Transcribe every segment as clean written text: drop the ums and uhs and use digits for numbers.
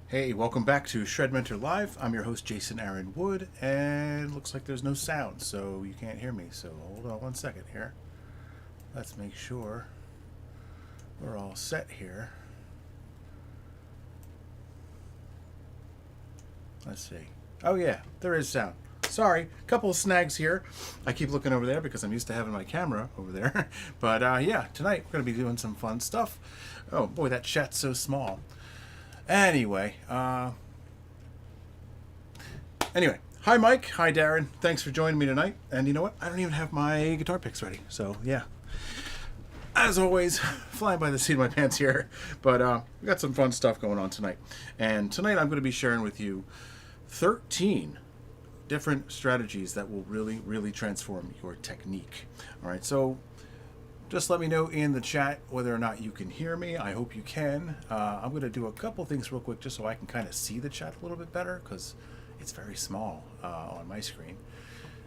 Hey, welcome back to ShredMentor Live. I'm your host, Jason Aaron Wood, and looks like there's no sound, so you can't hear me. So hold on one second here. Let's make sure we're all set here. Let's see. Oh yeah, there is sound. Sorry, a couple of snags here. I keep looking over there because I'm used to having my camera over there. But yeah, tonight we're going to be doing some fun stuff. Oh boy, that chat's so small. Anyway, hi Mike, hi Darren, thanks for joining me tonight. And you know what, I don't even have my guitar picks ready, so yeah. As always, flying by the seat of my pants here, but we got some fun stuff going on tonight. And tonight I'm going to be sharing with you 13 different strategies that will really transform your technique. All right, so just let me know in the chat whether or not you can hear me. I hope you can. I'm going to do a couple things real quick just so I can kind of see the chat a little bit better because it's very small on my screen,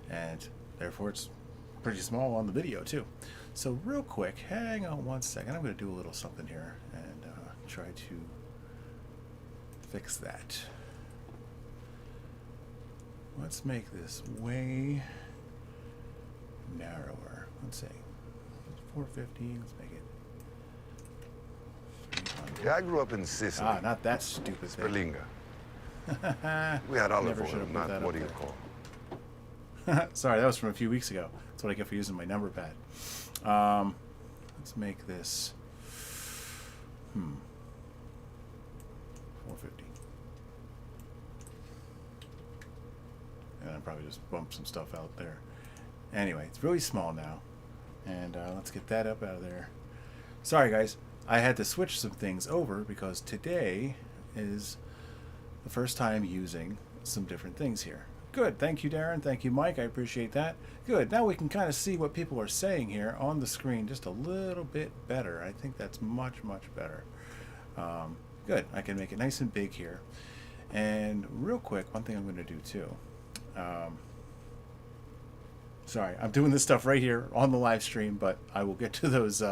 and therefore it's pretty small on the video too. So real quick, hang on one second. I'm going to do a little something here and try to fix that. Let's make this way narrower. Let's see. 450, let's make it 300. Yeah, I grew up in Sicily. Ah, not that stupid thing. Sperlinga. We had olive Never should oil, have put that not what up do you there. call? Sorry, that was from a few weeks ago. That's what I get for using my number pad. Let's make this 450. And I'll probably just bump some stuff out there. Anyway, it's really small now. And let's get that up out of there. Sorry guys, I had to switch some things over because today is the first time using some different things here. Good, thank you Darren, thank you Mike, I appreciate that. Good, now we can kind of see what people are saying here on the screen just a little bit better. I think that's much better. Good, I can make it nice and big here. And real quick, one thing I'm going to do too. Sorry, I'm doing this stuff right here on the live stream, but I will get to those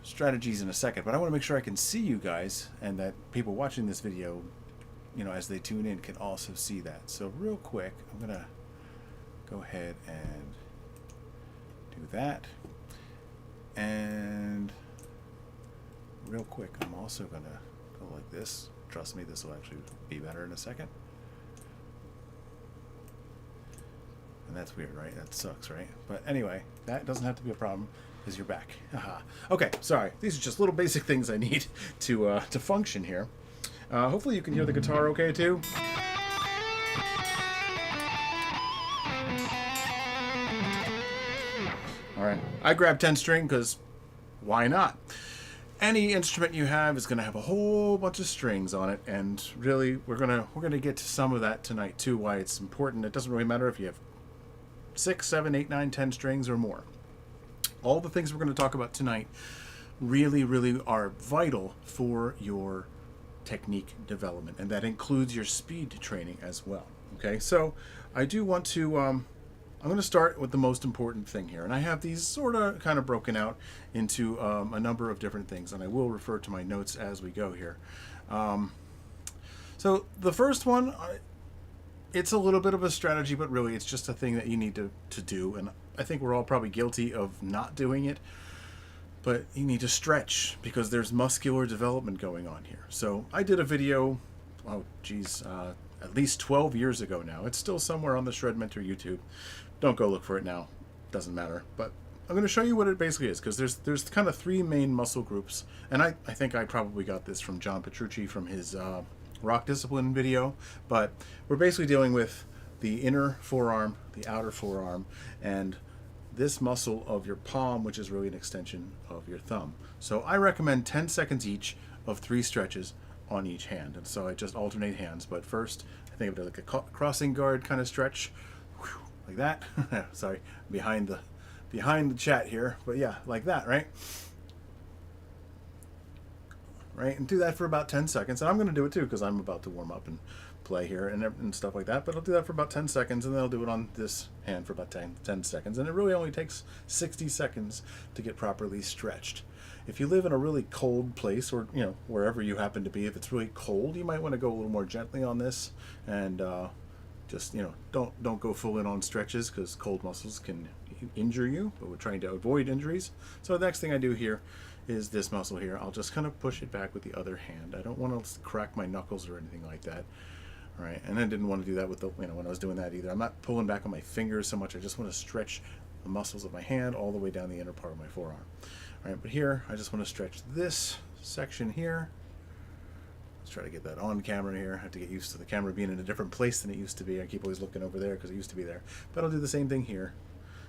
strategies in a second. But I want to make sure I can see you guys and that people watching this video, you know, as they tune in can also see that. So real quick, I'm going to go ahead and do that. And real quick, I'm also going to go like this. Trust me, this will actually be better in a second. And that's weird, right? That sucks, right? But anyway, that doesn't have to be a problem because you're back. Okay, sorry. These are just little basic things I need to function here. Hopefully you can hear the guitar okay too. All right, I grabbed 10 string because why not? Any instrument you have is going to have a whole bunch of strings on it, and really we're gonna get to some of that tonight too. Why it's important. It doesn't really matter if you have 6, 7, 8, 9, 10 strings or more. All the things we're going to talk about tonight really are vital for your technique development, and that includes your speed training as well. Okay, so I do want to I'm going to start with the most important thing here, and I have these sort of kind of broken out into a number of different things, and I will refer to my notes as we go here. So the first one, it's a little bit of a strategy, but really it's just a thing that you need to do. And I think we're all probably guilty of not doing it, but you need to stretch because there's muscular development going on here. So I did a video, oh geez, at least 12 years ago now. It's still somewhere on the ShredMentor YouTube. Don't go look for it now. Doesn't matter. But I'm going to show you what it basically is, because there's kind of 3 main muscle groups. And I think I probably got this from John Petrucci from his rock discipline video, but we're basically dealing with the inner forearm, the outer forearm, and this muscle of your palm, which is really an extension of your thumb. So I recommend 10 seconds each of 3 stretches on each hand, and so I just alternate hands. But first I think of it like a crossing guard kind of stretch, like that. Sorry, behind the chat here, but yeah, like that, right? right? And do that for about 10 seconds. And I'm going to do it too because I'm about to warm up and play here and stuff like that. But I'll do that for about 10 seconds, and then I'll do it on this hand for about 10 seconds. And it really only takes 60 seconds to get properly stretched. If you live in a really cold place, or wherever you happen to be, if it's really cold, you might want to go a little more gently on this, and just don't go full in on stretches because cold muscles can injure you. But we're trying to avoid injuries. So the next thing I do here is this muscle here. I'll just kind of push it back with the other hand. I don't want to crack my knuckles or anything like that. All right, and I didn't want to do that with the when I was doing that either. I'm not pulling back on my fingers so much. I just want to stretch the muscles of my hand all the way down the inner part of my forearm. All right, but here I just want to stretch this section here. Let's try to get that on camera here. I have to get used to the camera being in a different place than it used to be. I keep always looking over there because it used to be there. But I'll do the same thing here.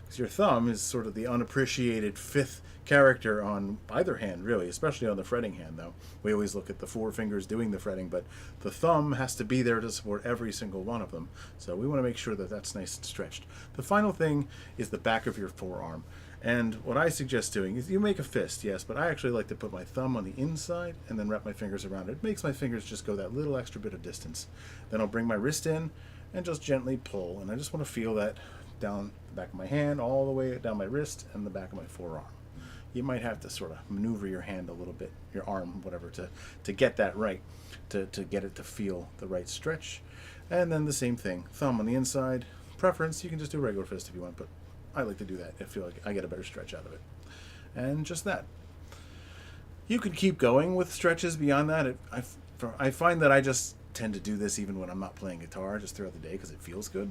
Because your thumb is sort of the unappreciated fifth character on either hand, really, especially on the fretting hand, though. We always look at the four fingers doing the fretting, but the thumb has to be there to support every single one of them. So we want to make sure that that's nice and stretched. The final thing is the back of your forearm. And what I suggest doing is you make a fist, yes, but I actually like to put my thumb on the inside and then wrap my fingers around it. It makes my fingers just go that little extra bit of distance. Then I'll bring my wrist in and just gently pull. And I just want to feel that down the back of my hand, all the way down my wrist and the back of my forearm. You might have to sort of maneuver your hand a little bit, your arm, whatever, to get that right, to get it to feel the right stretch. And then the same thing, thumb on the inside. Preference, you can just do a regular fist if you want, but I like to do that. I feel like I get a better stretch out of it. And just that. You could keep going with stretches beyond that. I find that I just tend to do this even when I'm not playing guitar, just throughout the day because it feels good.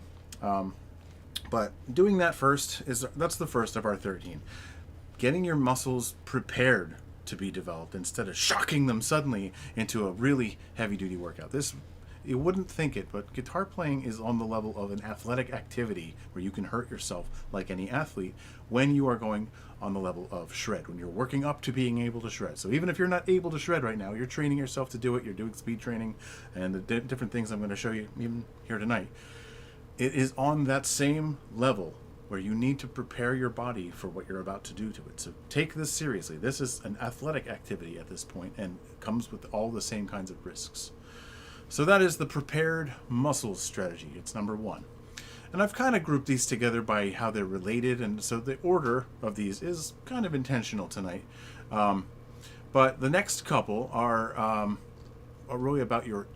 But doing that first, that's the first of our 13. Getting your muscles prepared to be developed instead of shocking them suddenly into a really heavy-duty workout. You wouldn't think it, but guitar playing is on the level of an athletic activity where you can hurt yourself like any athlete when you are going on the level of shred, when you're working up to being able to shred. So even if you're not able to shred right now, you're training yourself to do it, you're doing speed training, and the different things I'm going to show you even here tonight. It is on that same level where you need to prepare your body for what you're about to do to it. So take this seriously. This is an athletic activity at this point and comes with all the same kinds of risks. So that is the prepared muscles strategy. It's number 1. And I've kind of grouped these together by how they're related, and so the order of these is kind of intentional tonight. But the next couple are really about your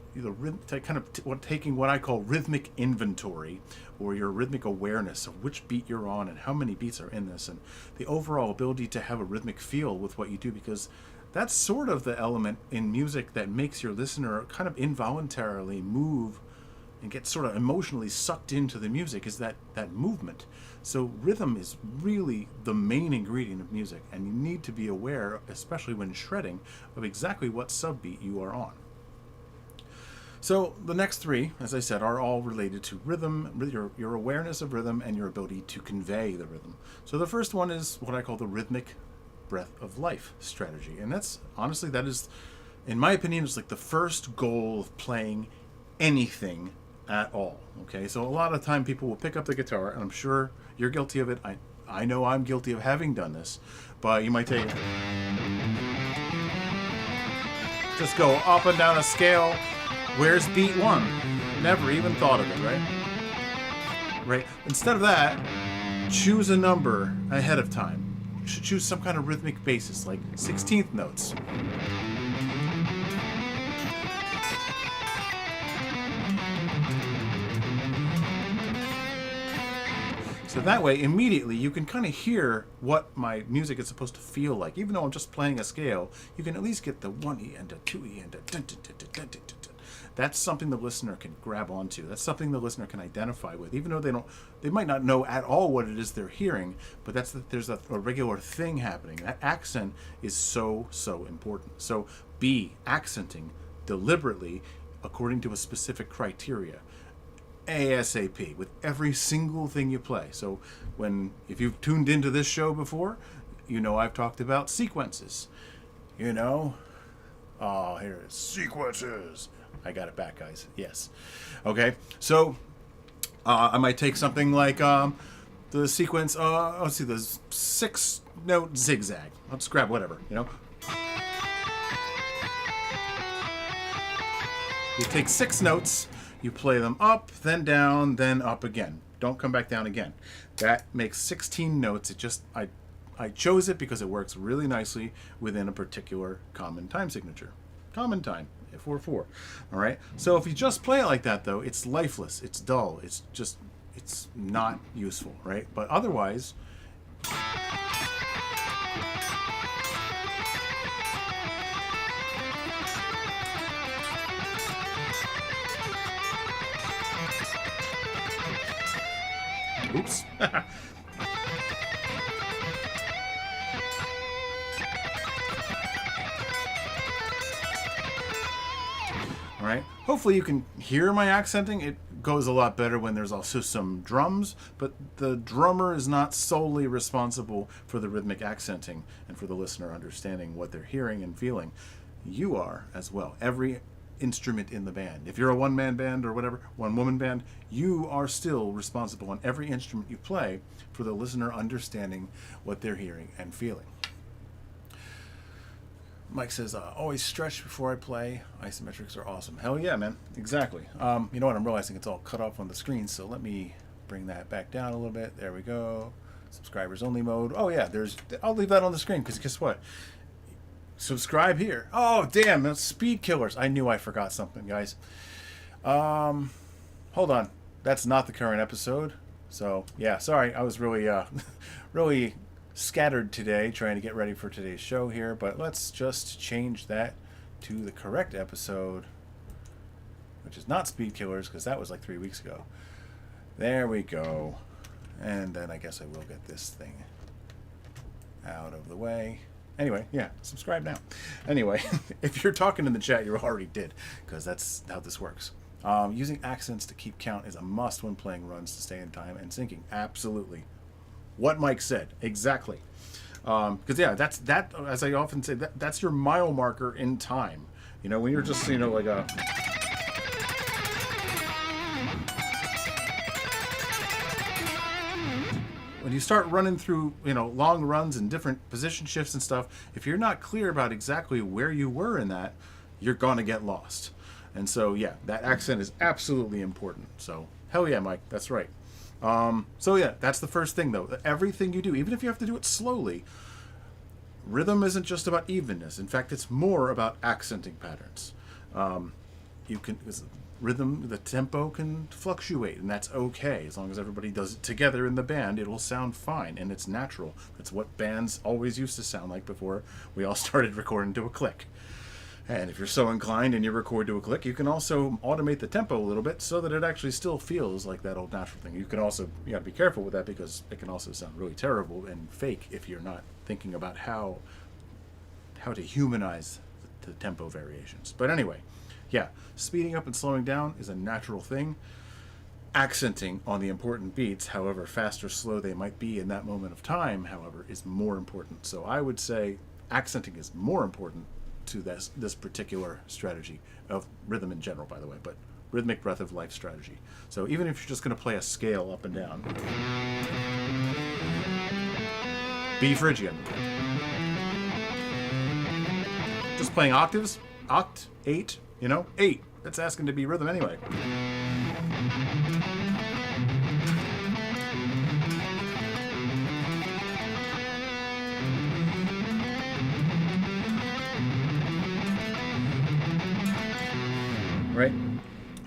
taking what I call rhythmic inventory, or your rhythmic awareness of which beat you're on and how many beats are in this, and the overall ability to have a rhythmic feel with what you do, because that's sort of the element in music that makes your listener kind of involuntarily move and get sort of emotionally sucked into the music, is that movement. So rhythm is really the main ingredient of music, and you need to be aware, especially when shredding, of exactly what subbeat you are on. So the next 3, as I said, are all related to rhythm, your awareness of rhythm and your ability to convey the rhythm. So the first one is what I call the rhythmic breath of life strategy. And that's, honestly, that is, in my opinion, is like the first goal of playing anything at all. Okay, so a lot of time people will pick up the guitar, and I'm sure you're guilty of it. I know I'm guilty of having done this, but you might take it. Just go up and down a scale. Where's beat 1? Never even thought of it, right? Right. Instead of that, choose a number ahead of time. Choose some kind of rhythmic basis, like 16th notes. So that way, immediately, you can kind of hear what my music is supposed to feel like. Even though I'm just playing a scale, you can at least get the 1E and a 2E and a dun, dun, dun, dun, dun, dun, dun. That's something the listener can grab onto. That's something the listener can identify with, even though they might not know at all what it is they're hearing, but there's a regular thing happening. That accent is so important. So be accenting deliberately according to a specific criteria. ASAP with every single thing you play. So if you've tuned into this show before, you know I've talked about sequences. Here it is. Sequences. I got it back, guys. Yes. Okay. So I might take something like the sequence. Let's see, the 6-note zigzag. I'll just grab whatever. You take 6 notes, you play them up, then down, then up again. Don't come back down again. That makes 16 notes. It just, I chose it because it works really nicely within a particular common time signature. Common time, 4/4. All right. So if you just play it like that, though, it's lifeless. It's dull. It's just, it's not useful, right? But otherwise, oops. All right. Hopefully you can hear my accenting. It goes a lot better when there's also some drums, but the drummer is not solely responsible for the rhythmic accenting and for the listener understanding what they're hearing and feeling. You are as well. Every instrument in the band. If you're a one-man band or whatever, one-woman band, you are still responsible on every instrument you play for the listener understanding what they're hearing and feeling. Mike says, always stretch before I play. Isometrics are awesome. Hell yeah, man. Exactly. You know what? I'm realizing it's all cut off on the screen, so let me bring that back down a little bit. There we go. Subscribers only mode. Oh yeah, I'll leave that on the screen because guess what? Subscribe here. Oh damn, that's speed killers. I knew I forgot something, guys. Hold on. That's not the current episode. So yeah, sorry. I was really really scattered today trying to get ready for today's show here, but let's just change that to the correct episode, which is not Speed Killers because that was like 3 weeks ago. There we go. And then I guess I will get this thing out of the way. Anyway, yeah, subscribe now. Anyway, if you're talking in the chat, you already did, because that's how this works. Using accents to keep count is a must when playing runs to stay in time and syncing. Absolutely. What Mike said. Exactly. Because, yeah, that, as I often say, that's your mile marker in time. You know, when you're just, you know, like a... When you start running through, you know, long runs and different position shifts and stuff, if you're not clear about exactly where you were in that, you're going to get lost. And so, yeah, that accent is absolutely important. So, hell yeah, Mike, that's right. So, yeah, that's the first thing, though. Everything you do, even if you have to do it slowly, rhythm isn't just about evenness. In fact, it's more about accenting patterns. Rhythm, the tempo can fluctuate, and that's okay. As long as everybody does it together in the band, it will sound fine, and it's natural. That's what bands always used to sound like before we all started recording to a click. And if you're so inclined and you record to a click, you can also automate the tempo a little bit so that it actually still feels like that old natural thing. You can also, you got to be careful with that because it can also sound really terrible and fake if you're not thinking about how to humanize the tempo variations. But anyway, yeah, speeding up and slowing down is a natural thing. Accenting on the important beats, however fast or slow they might be in that moment of time, however, is more important. So I would say accenting is more important to this particular strategy of rhythm in general, by the way, but rhythmic breath of life strategy. So even if you're just going to play a scale up and down, B Phrygian. Just playing octaves, oct, 8, you know, 8. That's asking to be rhythm anyway. Right?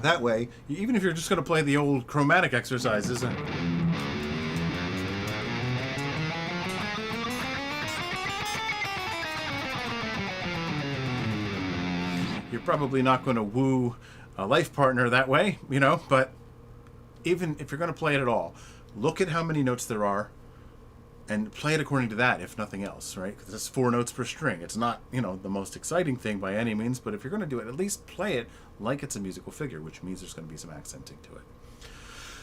That way, even if you're just going to play the old chromatic exercises, you're probably not going to woo a life partner that way, you know, but even if you're going to play it at all, look at how many notes there are and play it according to that, if nothing else, right? Because it's 4 notes per string. It's not, you know, the most exciting thing by any means, but if you're going to do it, at least play it like it's a musical figure, which means there's going to be some accenting to it.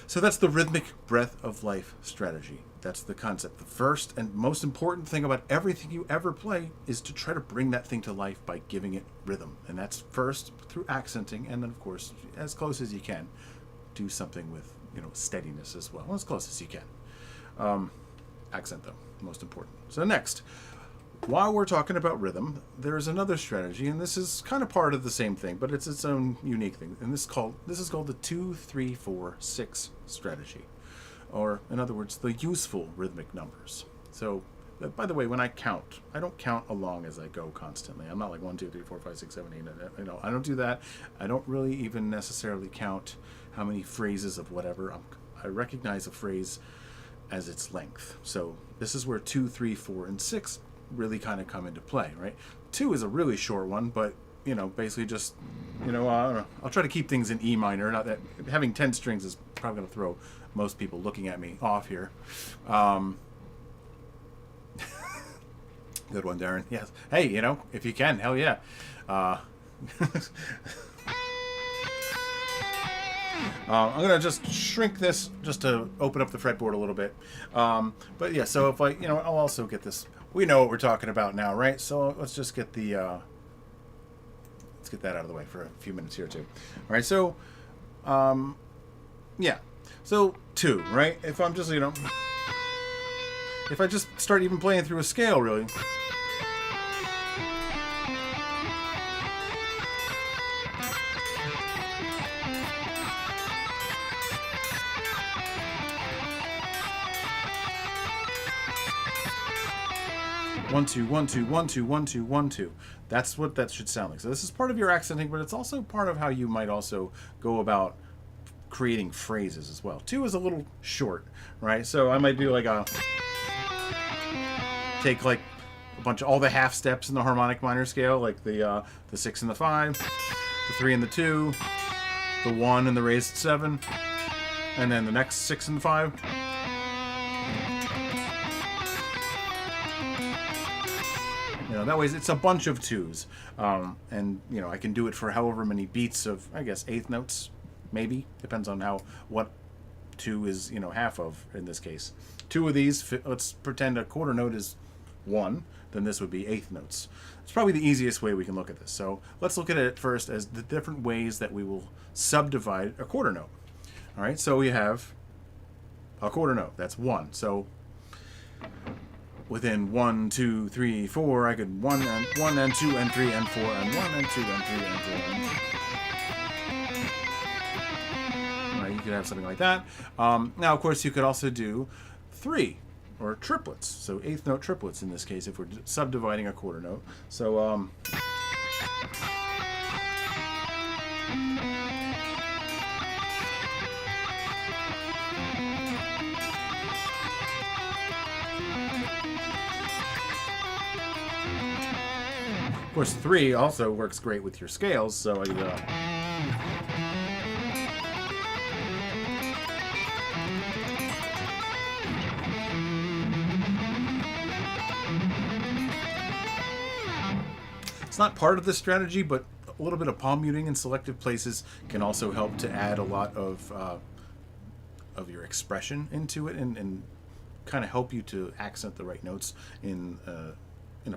So that's the rhythmic breath of life strategy. That's the concept. The first and most important thing about everything you ever play is to try to bring that thing to life by giving it rhythm. And that's first through accenting, and then, of course, as close as you can, do something with, you know, steadiness as well, as close as you can. Accent, though, most important. So next, while we're talking about rhythm, there's another strategy, and this is kind of part of the same thing, but it's its own unique thing. And this is called the 2, 3, 4, 6 strategy, or in other words, the useful rhythmic numbers. So, by the way, when I count, I don't count along as I go constantly. I'm not like 1, 2, 3, 4, 5, 6, 7, 8. I don't do that. I don't really even necessarily count how many phrases of whatever. I recognize a phrase as its length. So this is where 2, 3, 4, and 6 really kind of come into play, right? 2 is a really short one, but basically just, I don't know. I'll try to keep things in E minor. Not that having 10 strings is probably going to throw most people looking at me off here. Good one, Darren. Yes. Hey, if you can, hell yeah. I'm going to just shrink this just to open up the fretboard a little bit. But yeah, so if I'll also get this. We know what we're talking about now, right? So let's just get the, let's get that out of the way for a few minutes here too. All right, so, yeah. So 2, right? If I'm just, if I just start even playing through a scale, really. 1, 2, 1, 2, 1, 2, 1, 2, 1, 2. That's what that should sound like. So this is part of your accenting, but it's also part of how you might also go about creating phrases as well. 2 is a little short, right? So I might do like take like a bunch of all the half steps in the harmonic minor scale, like the 6 and the 5, the 3 and the 2, the 1 and the raised 7, and then the next 6 and 5. That way it's a bunch of 2s, and I can do it for however many beats of, I guess, 1/8 notes, maybe, depends on what 2 is, half of in this case. 2 of these, let's pretend a quarter note is 1, then this would be 1/8 notes. It's probably the easiest way we can look at this. So let's look at it first as the different ways that we will subdivide a quarter note. All right, so we have a quarter note, that's 1. So within 1, 2, 3, 4, I could 1 and 2 and 3 and 4 and 1 and 2 and 3 and 4 and... Right, you could have something like that. Now, of course, you could also do 3 or triplets. So 1/8 note triplets in this case, if we're subdividing a quarter note. So of course, 3 also works great with your scales, so it's not part of the strategy, but a little bit of palm muting in selective places can also help to add a lot of your expression into it and kind of help you to accent the right notes in a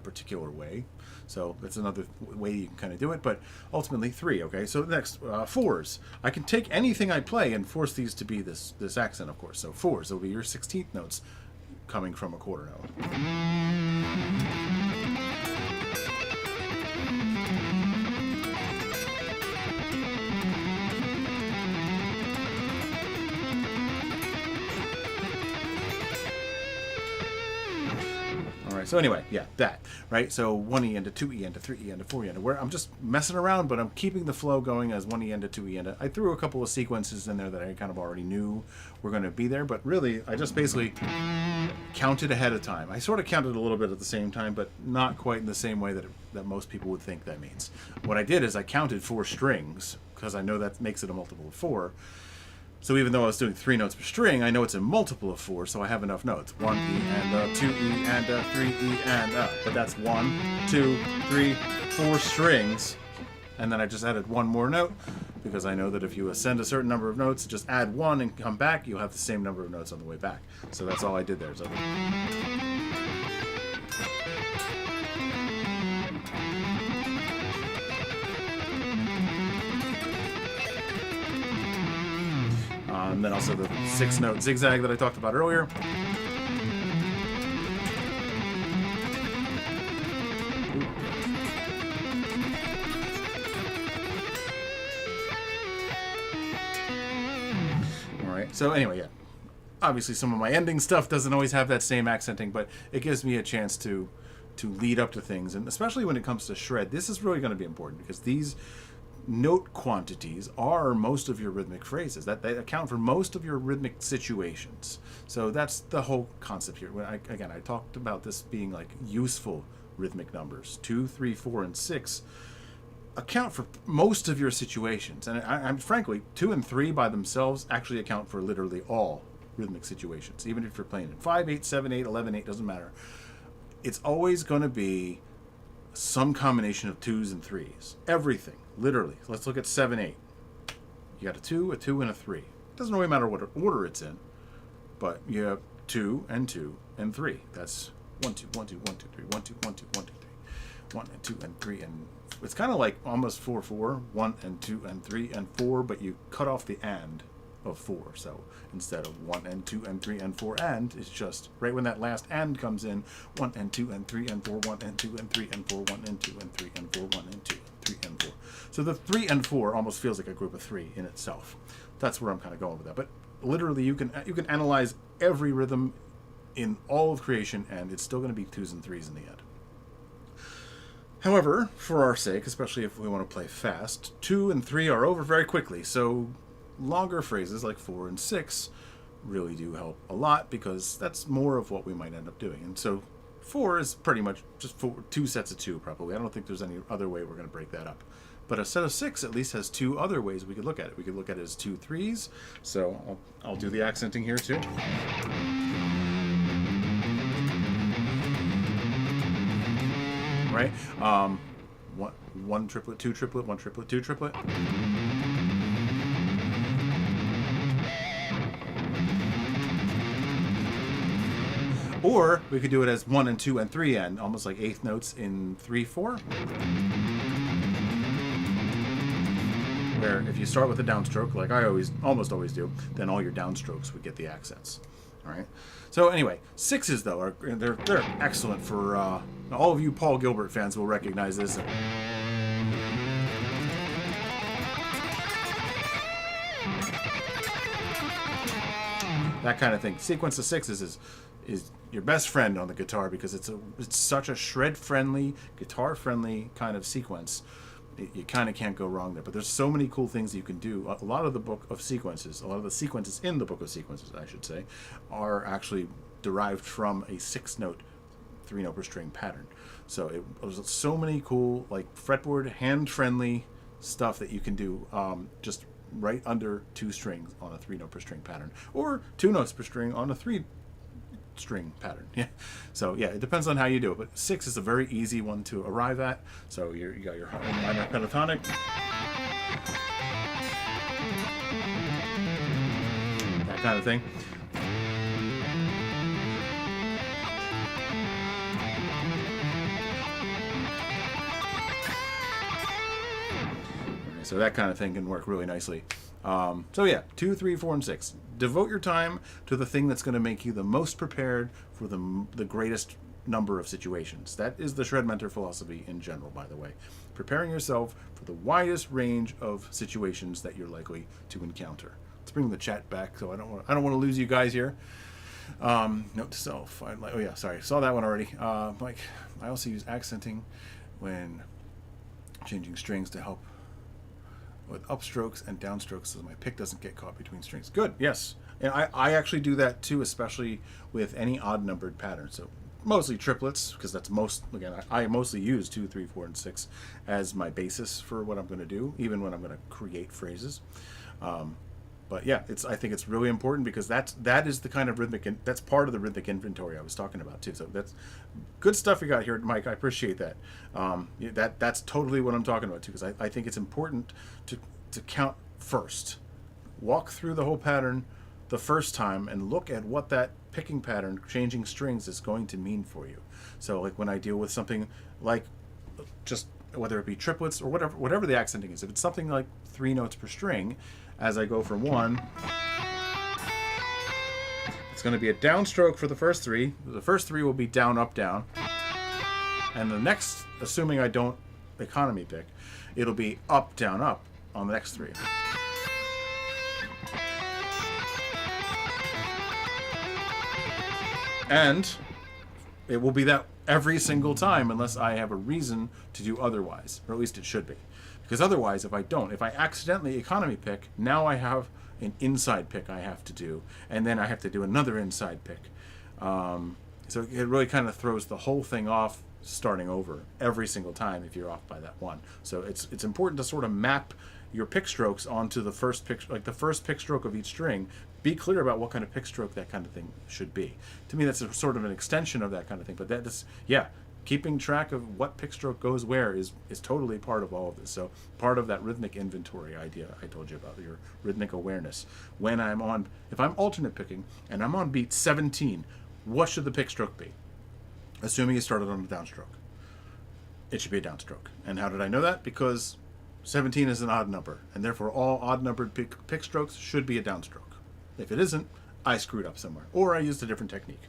particular way. So that's another way you can kind of do it, but ultimately 3. Okay, so next 4s. I can take anything I play and force these to be this accent, of course. So 4s will be your 16th notes coming from a quarter note. So anyway, yeah, that, right? So 1E into 2E into 3E into 4E into, where I'm just messing around, but I'm keeping the flow going as 1E into 2E into. I threw a couple of sequences in there that I kind of already knew were going to be there, but really, I just basically counted ahead of time. I sort of counted a little bit at the same time, but not quite in the same way that most people would think that means. What I did is I counted 4 strings, because I know that makes it a multiple of 4. So even though I was doing 3 notes per string, I know it's a multiple of 4, so I have enough notes. 1E and 2E and 3E and but that's 1, 2, 3, 4 strings, and then I just added 1 more note because I know that if you ascend a certain number of notes, just add 1 and come back, you'll have the same number of notes on the way back. So that's all I did there. So and then also the 6-note zigzag that I talked about earlier. right. So anyway, yeah. Obviously, some of my ending stuff doesn't always have that same accenting, but it gives me a chance to lead up to things, and especially when it comes to shred, this is really going to be important because these note quantities are most of your rhythmic phrases. That they account for most of your rhythmic situations. So that's the whole concept here. I talked about this being like useful rhythmic numbers. 2, 3, 4, and 6 account for most of your situations, and I'm frankly 2 and 3 by themselves actually account for literally all rhythmic situations. Even if you're playing in 5, 8, 7, 8, 11, 8, doesn't matter. It's always going to be some combination of 2s and 3s. Everything, literally. Let's look at 7, 8. You got a 2, and a 3. It doesn't really matter what order it's in, but you have 2 and 3. That's 1, 2, 1, 2, 1, 2, 3, 1, 2, 1, 2, 1, 2, 3. 1 and 2 and 3, and it's kind of like almost 4, 4. 1 and 2 and 3 and 4, but you cut off the and of 4. So instead of 1 and 2 and 3 and 4 and, it's just right when that last and comes in, 1 and 2 and 3 and 4, 1 and 2 and 3 and 4, 1 and 2 and 3 and 4, 1 and 2 and 3 and 4. So the 3 and 4 almost feels like a group of 3 in itself. That's where I'm kind of going with that. But literally, you can analyze every rhythm in all of creation, and it's still going to be 2s and 3s in the end. However, for our sake, especially if we want to play fast, 2 and 3 are over very quickly. So longer phrases like 4 and 6 really do help a lot because that's more of what we might end up doing. And so 4 is pretty much just 2 sets of 2 probably. I don't think there's any other way we're going to break that up. But a set of 6 at least has 2 other ways we could look at it. We could look at it as 2 3s. So I'll do the accenting here too. Right? One triplet, 2 triplet, 1 triplet, 2 triplet. Or we could do it as 1 and 2 and 3 and almost like eighth notes in 3 4. Where if you start with a downstroke, like I almost always do, then all your downstrokes would get the accents. All right. So anyway, 6s though they're excellent for all of you Paul Gilbert fans will recognize this. That kind of thing. Sequence of 6s is your best friend on the guitar because it's such a shred friendly, guitar friendly kind of sequence. You kind of can't go wrong there. But there's so many cool things you can do. A lot of the book of sequences, a lot of the sequences in the book of sequences, I should say, are actually derived from a 6-note 3-note per string pattern. So there's so many cool, like fretboard, hand-friendly stuff that you can do just right under 2 strings on a 3-note per string pattern, or 2 notes per string on a 3-string pattern. Yeah. So yeah, it depends on how you do it. But 6 is a very easy one to arrive at. So you got your minor pentatonic. That kind of thing. So that kind of thing can work really nicely. So yeah, 2, 3, 4, and 6. Devote your time to the thing that's going to make you the most prepared for the greatest number of situations. That is the ShredMentor philosophy in general, by the way. Preparing yourself for the widest range of situations that you're likely to encounter. Let's bring the chat back, so I don't want to lose you guys here. Note to self. Oh yeah, sorry, saw that one already. Like, I also use accenting when changing strings to help with upstrokes and downstrokes so my pick doesn't get caught between strings. Good, yes. And I actually do that too, especially with any odd numbered pattern. So mostly triplets, because that's I mostly use 2, 3, 4, and 6 as my basis for what I'm going to do, even when I'm going to create phrases. But yeah, I think it's really important because that is the kind of rhythmic, that's part of the rhythmic inventory I was talking about too. So that's good stuff you got here, Mike. I appreciate that. That's totally what I'm talking about too, because I think it's important to count first. Walk through the whole pattern the first time and look at what that picking pattern, changing strings, is going to mean for you. So like when I deal with something like just whether it be triplets or whatever the accenting is, if it's something like 3 notes per string, as I go from 1, it's going to be a downstroke for the first 3. The first 3 will be down, up, down. And the next, assuming I don't economy pick, it'll be up, down, up on the next 3. And it will be that every single time unless I have a reason to do otherwise, or at least it should be. Because otherwise, if I accidentally economy pick, now I have an inside pick I have to do, and then I have to do another inside pick. So it really kind of throws the whole thing off, starting over every single time if you're off by that one. So it's important to sort of map your pick strokes onto the first pick, like the first pick stroke of each string. Be clear about what kind of pick stroke that kind of thing should be. To me, that's a sort of an extension of that kind of thing. But that's, yeah, keeping track of what pick stroke goes where is totally part of all of this. So part of that rhythmic inventory idea I told you about, your rhythmic awareness. If I'm alternate picking and I'm on beat 17, what should the pick stroke be? Assuming you started on a downstroke. It should be a downstroke. And how did I know that? Because 17 is an odd number, and therefore all odd-numbered pick strokes should be a downstroke. If it isn't, I screwed up somewhere, or I used a different technique.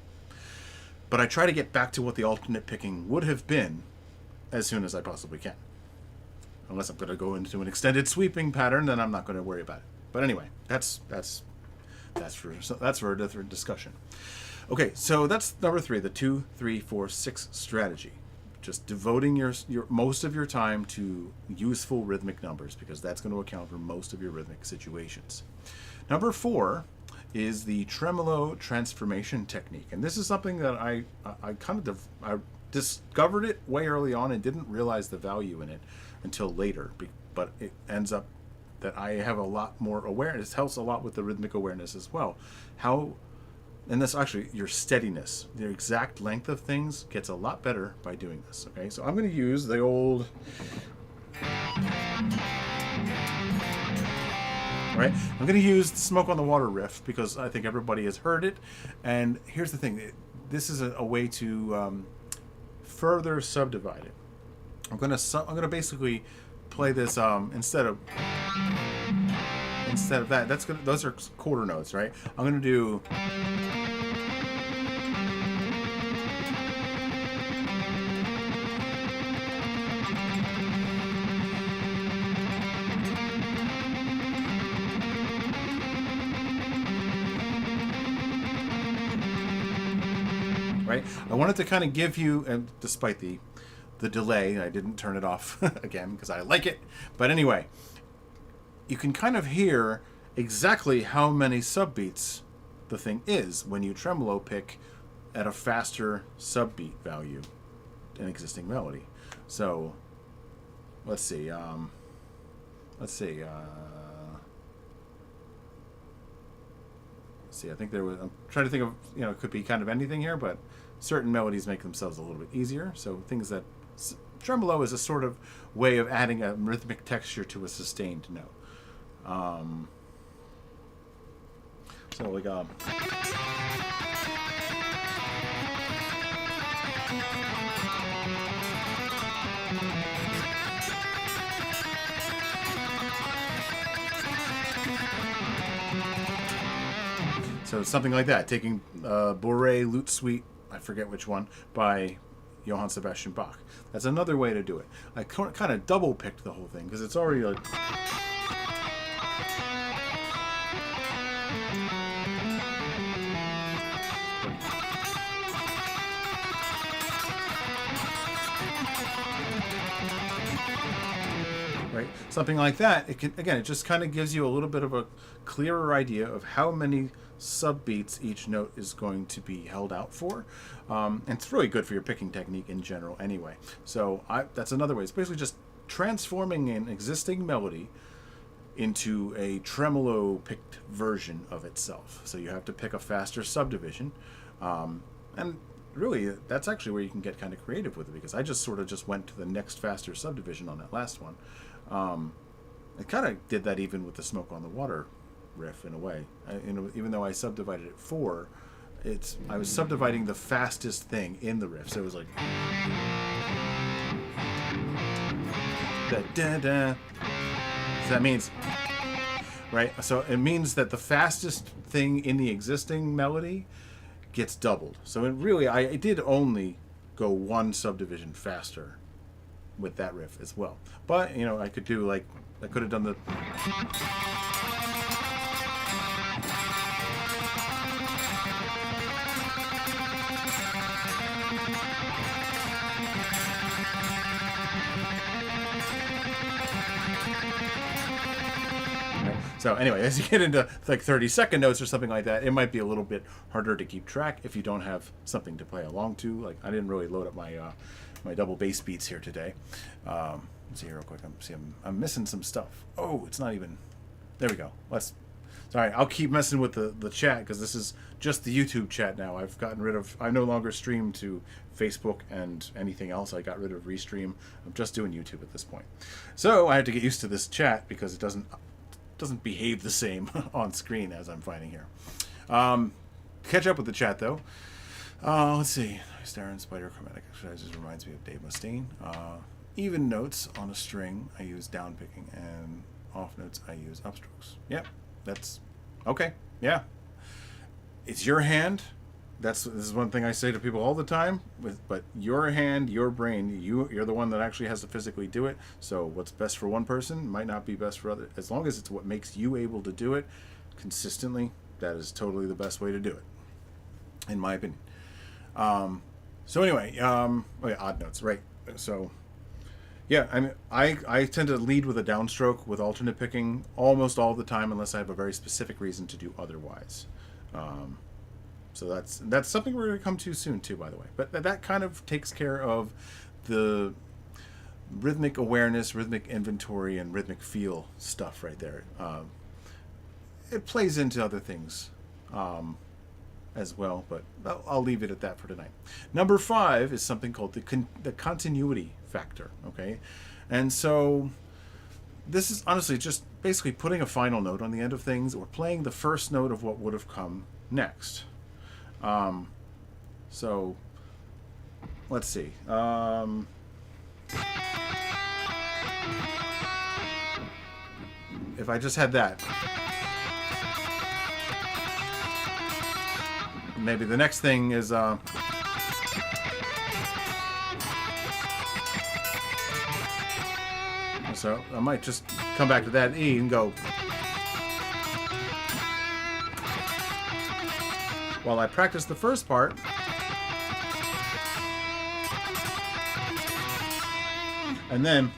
But I try to get back to what the alternate picking would have been as soon as I possibly can. Unless I'm going to go into an extended sweeping pattern, then I'm not going to worry about it. But anyway, that's for a different discussion. Okay, so that's number 3, the 2, 3, 4, 6 strategy. Just devoting your most of your time to useful rhythmic numbers, because that's going to account for most of your rhythmic situations. Number 4 is the tremolo transformation technique, and this is something that I discovered it way early on and didn't realize the value in it until later. But it ends up that I have a lot more awareness. It helps a lot with the rhythmic awareness as well. And that's actually your steadiness. The exact length of things gets a lot better by doing this. Okay, so I'm going to use the old, right? I'm going to use the Smoke on the Water riff because I think everybody has heard it. And here's the thing: this is a way to further subdivide it. I'm going to basically play this instead of that. Those are quarter notes, right? I'm going to do. Right? I wanted to kind of give you, and despite the delay, I didn't turn it off again because I like it. But anyway, you can kind of hear exactly how many subbeats the thing is when you tremolo pick at a faster subbeat value than existing melody. So let's see. I'm trying to think of, it could be kind of anything here, but certain melodies make themselves a little bit easier. So things that tremolo is a sort of way of adding a rhythmic texture to a sustained note. So like so something like that, taking Bourrée Lute Suite, I forget which one, by Johann Sebastian Bach. That's another way to do it. I kind of double picked the whole thing because it's already like. Right, something like that. It just kind of gives you a little bit of a clearer idea of how many subbeats each note is going to be held out for, and it's really good for your picking technique in general anyway. So that's another way. It's basically just transforming an existing melody into a tremolo picked version of itself. So you have to pick a faster subdivision, and really that's actually where you can get kind of creative with it, because I just went to the next faster subdivision on that last one. I kind of did that even with the Smoke on the Water riff in a way. Even though I subdivided it 4, I was subdividing the fastest thing in the riff. So it was like da da. So that means, right? So it means that the fastest thing in the existing melody gets doubled. So I did only go one subdivision faster with that riff as well. But I could have done the. So anyway, as you get into like 30-second notes or something like that, it might be a little bit harder to keep track if you don't have something to play along to. Like I didn't really load up my my double bass beats here today. Let's see here real quick. I'm missing some stuff. Oh, it's not even. There we go. Sorry, I'll keep messing with the chat because this is just the YouTube chat now. I've gotten rid of. I no longer stream to Facebook and anything else. I got rid of Restream. I'm just doing YouTube at this point. So I had to get used to this chat because it doesn't behave the same on screen as I'm finding here. Catch up with the chat though. Let's see. Star and Spider chromatic exercises reminds me of Dave Mustaine. Even notes on a string, I use down picking, and off notes, I use upstrokes. Yep, that's okay. Yeah, it's your hand. This is one thing I say to people all the time. But your hand, your brain, you're the one that actually has to physically do it. So what's best for one person might not be best for other. As long as it's what makes you able to do it consistently, that is totally the best way to do it, in my opinion. So anyway, odd notes, right? So. Yeah, I mean, I tend to lead with a downstroke with alternate picking almost all the time, unless I have a very specific reason to do otherwise. So that's something we're going to come to soon too, by the way. But that kind of takes care of the rhythmic awareness, rhythmic inventory, and rhythmic feel stuff right there. It plays into other things as well, but I'll leave it at that for tonight. Number 5 is something called the continuity factor. Okay, and so this is honestly just basically putting a final note on the end of things, or playing the first note of what would have come next. So let's see. If I just had that, maybe the next thing is so I might just come back to that E and go, while I practice the first part, and then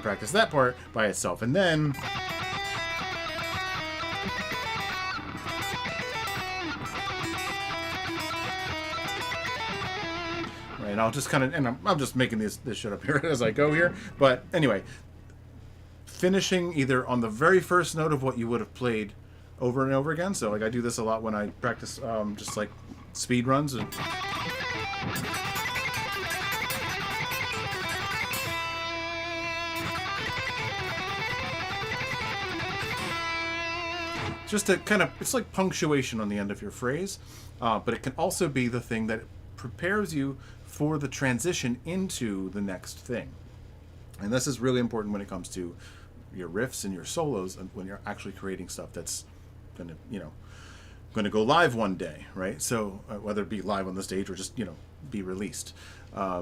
practice that part by itself, and then right, I'll just kind of, and I'm just making this shit up here as I go here, but anyway, finishing either on the very first note of what you would have played over and over again. So like I do this a lot when I practice just like speed runs, and just to kind of, it's like punctuation on the end of your phrase, but it can also be the thing that prepares you for the transition into the next thing. And this is really important when it comes to your riffs and your solos, and when you're actually creating stuff that's going to go live one day, right? So whether it be live on the stage or just be released,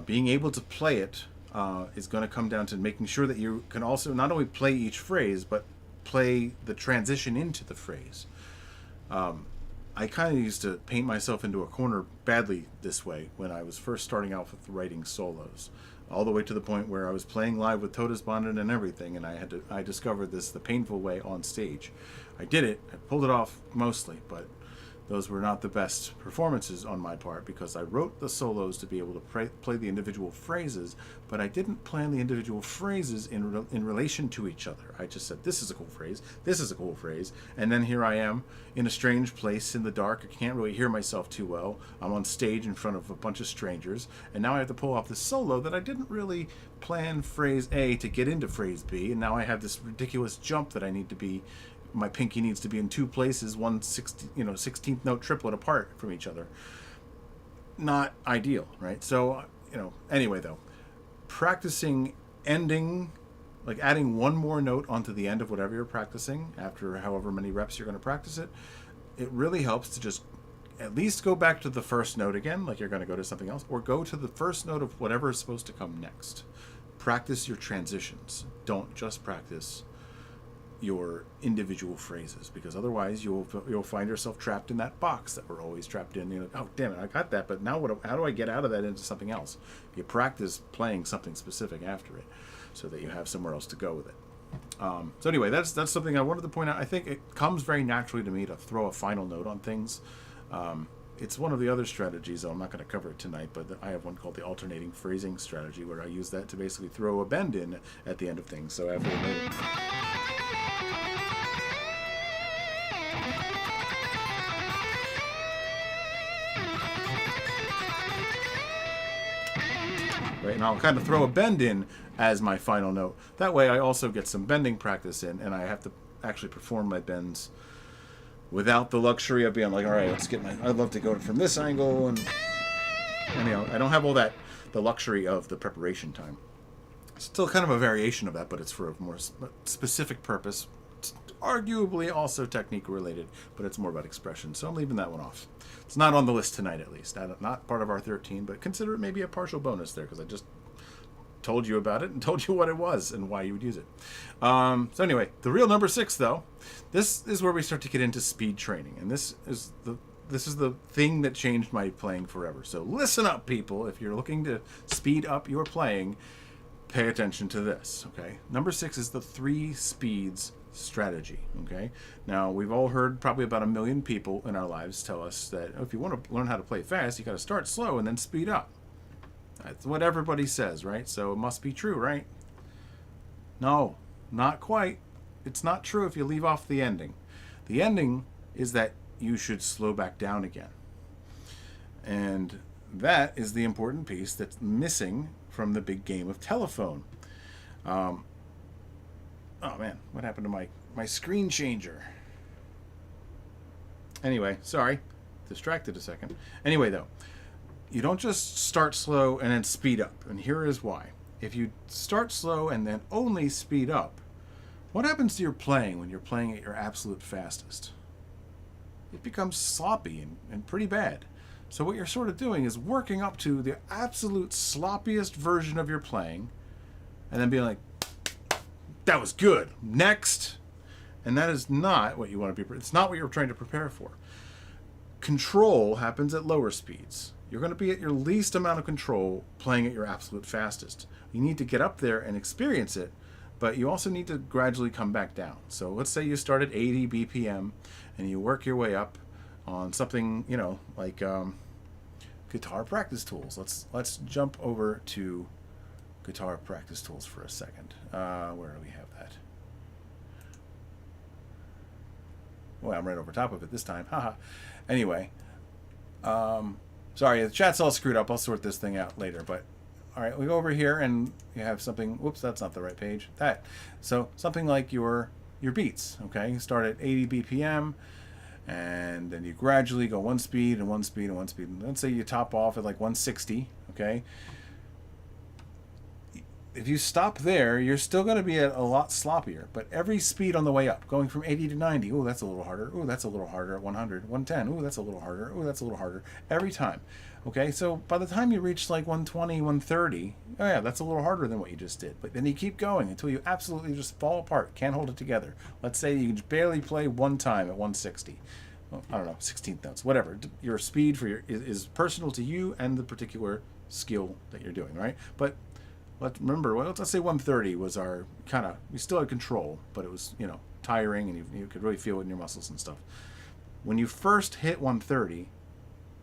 being able to play it is going to come down to making sure that you can also not only play each phrase, but play the transition into the phrase. I kind of used to paint myself into a corner badly this way when I was first starting out with writing solos, all the way to the point where I was playing live with Todas Bonnet and everything, and I discovered the painful way on stage. I did it, I pulled it off mostly, but those were not the best performances on my part, because I wrote the solos to be able to play the individual phrases, but I didn't plan the individual phrases in relation to each other. I just said, this is a cool phrase, this is a cool phrase, and then here I am in a strange place in the dark. I can't really hear myself too well. I'm on stage in front of a bunch of strangers, and now I have to pull off this solo that I didn't really plan phrase A to get into phrase B, and now I have this ridiculous jump that I need to be, my pinky needs to be in two places, 16th note triplet apart from each other. Not ideal, right? So, anyway though, practicing ending, like adding one more note onto the end of whatever you're practicing after however many reps you're going to practice it, it really helps to just at least go back to the first note again, like you're going to go to something else, or go to the first note of whatever is supposed to come next. Practice your transitions. Don't just practice your individual phrases, because otherwise you'll find yourself trapped in that box that we're always trapped in. You're like, oh damn it, I got that, but now how do I get out of that into something else? You practice playing something specific after it, so that you have somewhere else to go with it. So anyway, that's something I wanted to point out. I think it comes very naturally to me to throw a final note on things. It's one of the other strategies, though I'm not going to cover it tonight, but I have one called the alternating phrasing strategy, where I use that to basically throw a bend in at the end of things. So after a note, right, and I'll kind of throw a bend in as my final note. That way I also get some bending practice in, and I have to actually perform my bends without the luxury of being like, all right, I'd love to go from this angle, and you know, I don't have all that, the luxury of the preparation time. It's still kind of a variation of that, but it's for a more specific purpose. It's arguably also technique related, but it's more about expression, so I'm leaving that one off. It's not on the list tonight, at least. Not part of our 13, but consider it maybe a partial bonus there, because I just told you about it and told you what it was and why you would use it. So anyway, the real number 6, though, this is where we start to get into speed training, and this is the thing that changed my playing forever. So listen up, people. If you're looking to speed up your playing, pay attention to this. Okay, number 6 is the 3 speeds strategy. Okay, now we've all heard probably about 1 million people in our lives tell us that if you want to learn how to play fast, you got to start slow and then speed up. That's what everybody says, right? So it must be true, right? No, not quite. It's not true if you leave off the ending. The ending is that you should slow back down again. And that is the important piece that's missing from the big game of telephone. Oh man, what happened to my screen changer? Anyway, sorry. Distracted a second. Anyway, though, you don't just start slow and then speed up. And here is why. If you start slow and then only speed up, what happens to your playing when you're playing at your absolute fastest? It becomes sloppy and pretty bad. So what you're sort of doing is working up to the absolute sloppiest version of your playing and then being like, that was good, next. And that is not what you want to be. It's not what you're trying to prepare for. Control happens at lower speeds. You're going to be at your least amount of control playing at your absolute fastest. You need to get up there and experience it, but you also need to gradually come back down. So let's say you start at 80 BPM and you work your way up on something, you know, like guitar practice tools. Let's jump over to guitar practice tools for a second. Where do we have that? Well, I'm right over top of it this time. Haha. Anyway, sorry, the chat's all screwed up. I'll sort this thing out later. But all right, we go over here and you have something. Whoops, that's not the right page. That. So something like your beats. Okay, you start at 80 BPM, and then you gradually go one speed and one speed and one speed. And let's say you top off at like 160. Okay. If you stop there, you're still going to be at a lot sloppier. But every speed on the way up, going from 80 to 90, oh, that's a little harder. Oh, that's a little harder at 100. 110, oh, that's a little harder. Oh, that's a little harder. Every time. Okay, so by the time you reach like 120, 130, oh yeah, that's a little harder than what you just did. But then you keep going until you absolutely just fall apart, can't hold it together. Let's say you can barely play one time at 160. Well, I don't know, 16th notes, whatever. Your speed is personal to you and the particular skill that you're doing, right? But let's say 130 was our we still had control, but it was, you know, tiring, and you could really feel it in your muscles and stuff. When you first hit 130,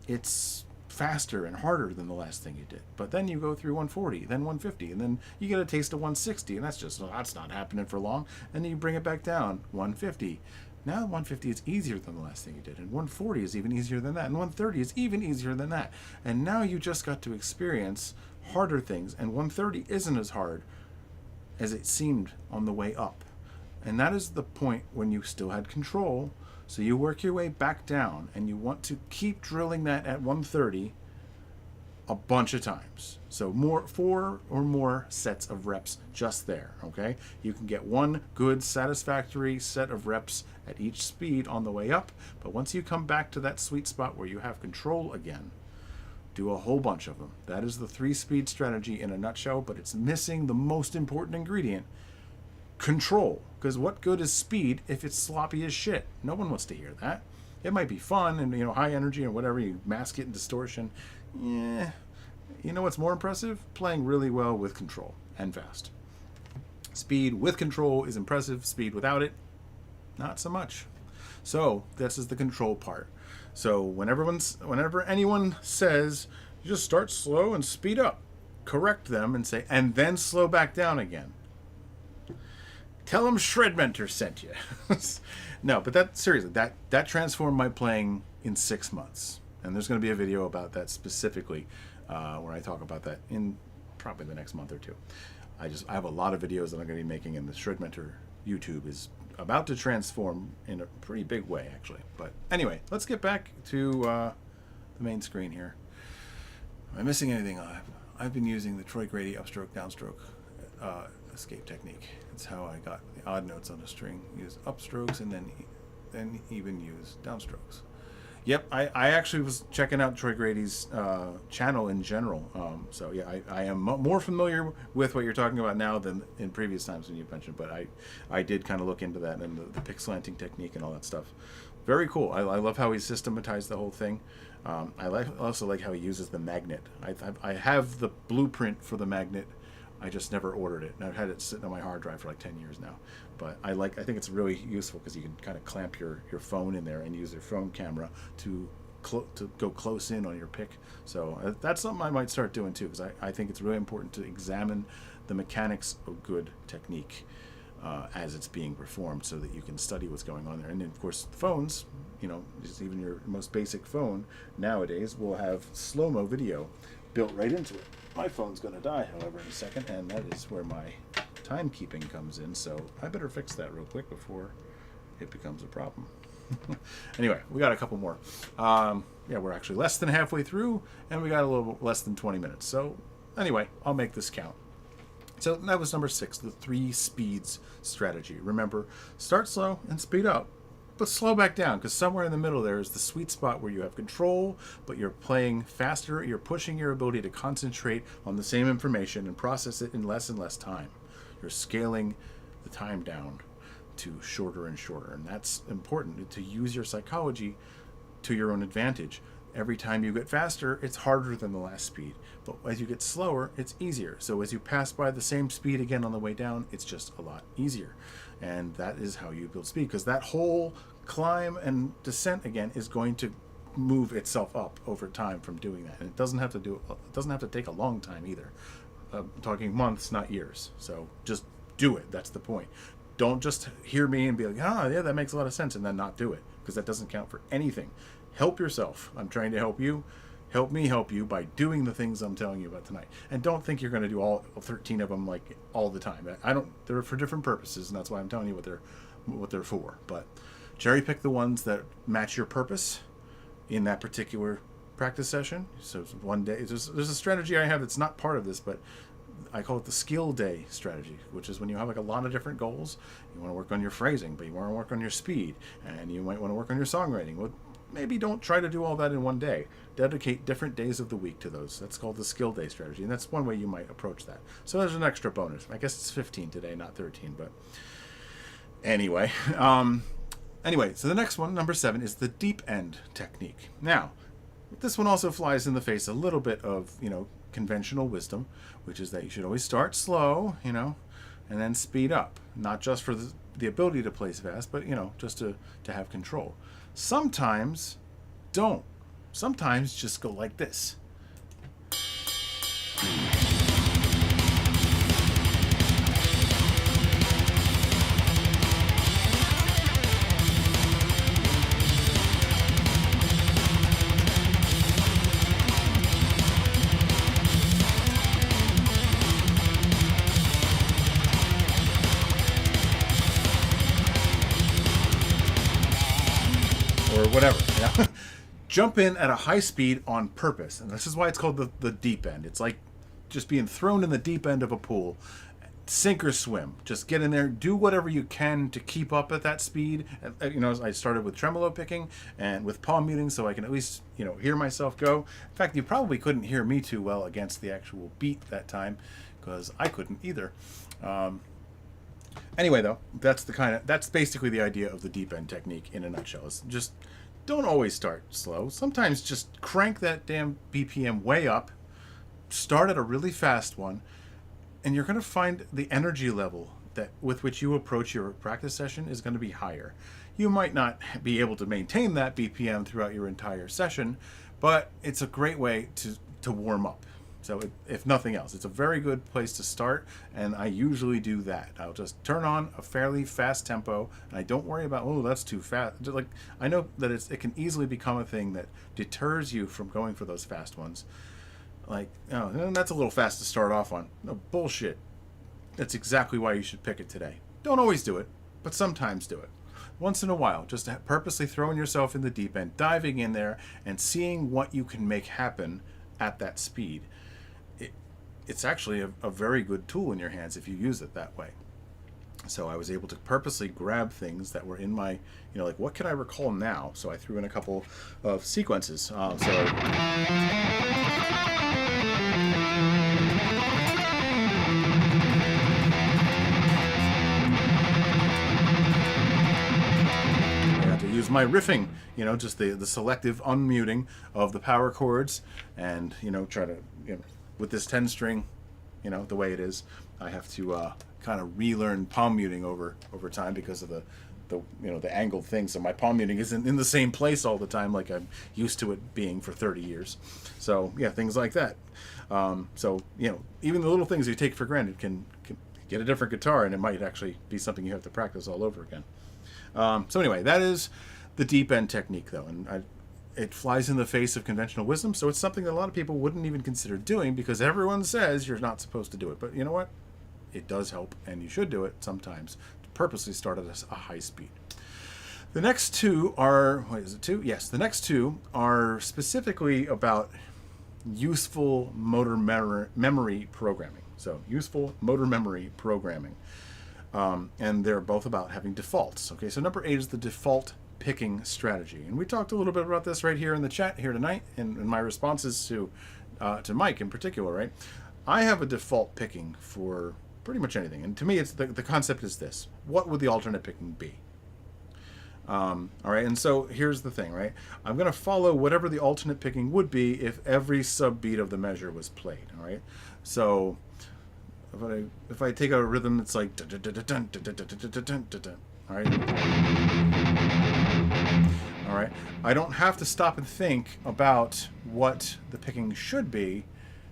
it's faster and harder than the last thing you did. But then you go through 140, then 150, and then you get a taste of 160, and that's not happening for long. And then you bring it back down, 150. Now 150 is easier than the last thing you did, and 140 is even easier than that, and 130 is even easier than that. And now you just got to experience harder things, and 130 isn't as hard as it seemed on the way up. And that is the point when you still had control. So you work your way back down, and you want to keep drilling that at 130 a bunch of times. So 4 or more sets of reps just there, okay? You can get one good satisfactory set of reps at each speed on the way up, but once you come back to that sweet spot where you have control again, do a whole bunch of them. That is the 3-speed strategy in a nutshell, but it's missing the most important ingredient, control. because what good is speed if it's sloppy as shit? No one wants to hear that. It might be fun and, you know, high energy and whatever, you mask it in distortion. Yeah. You know what's more impressive? Playing really well with control and fast. Speed with control is impressive. Speed without it, not so much. So this is the control part. So whenever anyone says, you just start slow and speed up, correct them and say, and then slow back down again. Tell them ShredMentor sent you. No, but that seriously, that transformed my playing in 6 months. And there's going to be a video about that specifically, where I talk about that in probably the next month or two. I have a lot of videos that I'm going to be making, and the ShredMentor YouTube is about to transform in a pretty big way, actually. But anyway, let's get back to the main screen here. Am I missing anything? I've been using the Troy Grady upstroke, downstroke escape technique. It's how I got the odd notes on a string. Use upstrokes and then even use downstrokes. Yep, I actually was checking out Troy Grady's channel in general. So yeah, I am more familiar with what you're talking about now than in previous times when you mentioned. But I did kind of look into that and the pick slanting technique and all that stuff. Very cool. I love how he systematized the whole thing. I also like how he uses the magnet. I have the blueprint for the magnet. I just never ordered it. And I've had it sitting on my hard drive for like 10 years now. But I think it's really useful because you can kind of clamp your phone in there and use your phone camera to go close in on your pick. So that's something I might start doing too, because I think it's really important to examine the mechanics of good technique as it's being performed, so that you can study what's going on there. And then, of course, phones, you know, just even your most basic phone nowadays will have slow-mo video built right into it. My phone's going to die, however, in a second, and that is where my timekeeping comes in, so I better fix that real quick before it becomes a problem. Anyway, we got a couple more. Yeah, we're actually less than halfway through, and we got a little less than 20 minutes. So anyway, I'll make this count. So that was number 6, the 3 speeds strategy. Remember, start slow and speed up, but slow back down, because somewhere in the middle there is the sweet spot where you have control, but you're playing faster. You're pushing your ability to concentrate on the same information and process it in less and less time. You're scaling the time down to shorter and shorter, and that's important, to use your psychology to your own advantage. Every time you get faster, it's harder than the last speed, but as you get slower, it's easier. So as you pass by the same speed again on the way down, it's just a lot easier. And that is how you build speed, because that whole climb and descent again is going to move itself up over time from doing that. And it doesn't have to take a long time either. I'm talking months, not years. So just do it. That's the point. Don't just hear me and be like, yeah, that makes a lot of sense, and then not do it, because that doesn't count for anything. Help yourself. I'm trying to help you. Help me help you by doing the things I'm telling you about tonight. And don't think you're going to do all 13 of them like all the time. They're for different purposes, and that's why I'm telling you what they're for. But cherry pick the ones that match your purpose in that particular practice session. So one day, there's a strategy I have that's not part of this, but I call it the skill day strategy, which is when you have like a lot of different goals. You want to work on your phrasing, but you want to work on your speed, and you might want to work on your songwriting. Well, maybe don't try to do all that in one day. Dedicate different days of the week to those. That's called the skill day strategy, and that's one way you might approach that. So there's an extra bonus. I guess it's 15 today, not 13, but anyway. Anyway, so the next one, number 7, is the deep end technique. Now, this one also flies in the face a little bit of, conventional wisdom, which is that you should always start slow, and then speed up. Not just for the ability to play fast, but, just to have control. Sometimes don't. Sometimes just go like this. Or whatever, Jump in at a high speed on purpose, and this is why it's called the deep end. It's like just being thrown in the deep end of a pool. Sink or swim. Just get in there, do whatever you can to keep up at that speed. I started with tremolo picking and with palm muting, so I can at least, hear myself go. In fact, you probably couldn't hear me too well against the actual beat that time, because I couldn't either. Anyway, though, that's basically the idea of the deep end technique in a nutshell. It's just don't always start slow. Sometimes just crank that damn BPM way up, start at a really fast one, and you're going to find the energy level that with which you approach your practice session is going to be higher. You might not be able to maintain that BPM throughout your entire session, but it's a great way to warm up. So if nothing else, it's a very good place to start, and I usually do that. I'll just turn on a fairly fast tempo, and I don't worry about, oh, that's too fast. Like, I know that it can easily become a thing that deters you from going for those fast ones. Like, oh, that's a little fast to start off on. No, bullshit. That's exactly why you should pick it today. Don't always do it, but sometimes do it. Once in a while, just purposely throwing yourself in the deep end, diving in there, and seeing what you can make happen at that speed. It's actually a very good tool in your hands if you use it that way. So I was able to purposely grab things that were in my, like, what can I recall now? So I threw in a couple of sequences. Use my riffing, just the selective unmuting of the power chords, and try to, with this 10 string, the way it is, I have to kind of relearn palm muting over time because of the angled thing. So my palm muting isn't in the same place all the time like I'm used to it being for 30 years. So yeah, things like that. So even the little things you take for granted can get a different guitar, and it might actually be something you have to practice all over again. So anyway, that is the deep end technique, though, and it flies in the face of conventional wisdom, so it's something that a lot of people wouldn't even consider doing because everyone says you're not supposed to do it. But you know what? It does help, and you should do it sometimes to purposely start at a high speed. The next two are, Yes, the next two are specifically about useful motor memory programming. So useful motor memory programming. And they're both about having defaults. Okay, so number 8 is the default picking strategy, and we talked a little bit about this right here in the chat here tonight, in my responses to Mike in particular. Right, I have a default picking for pretty much anything, and to me, it's the concept is this: what would the alternate picking be? All right, and so here's the thing, right? I'm going to follow whatever the alternate picking would be if every subbeat of the measure was played. All right, so if I take a rhythm that's like all right, I don't have to stop and think about what the picking should be.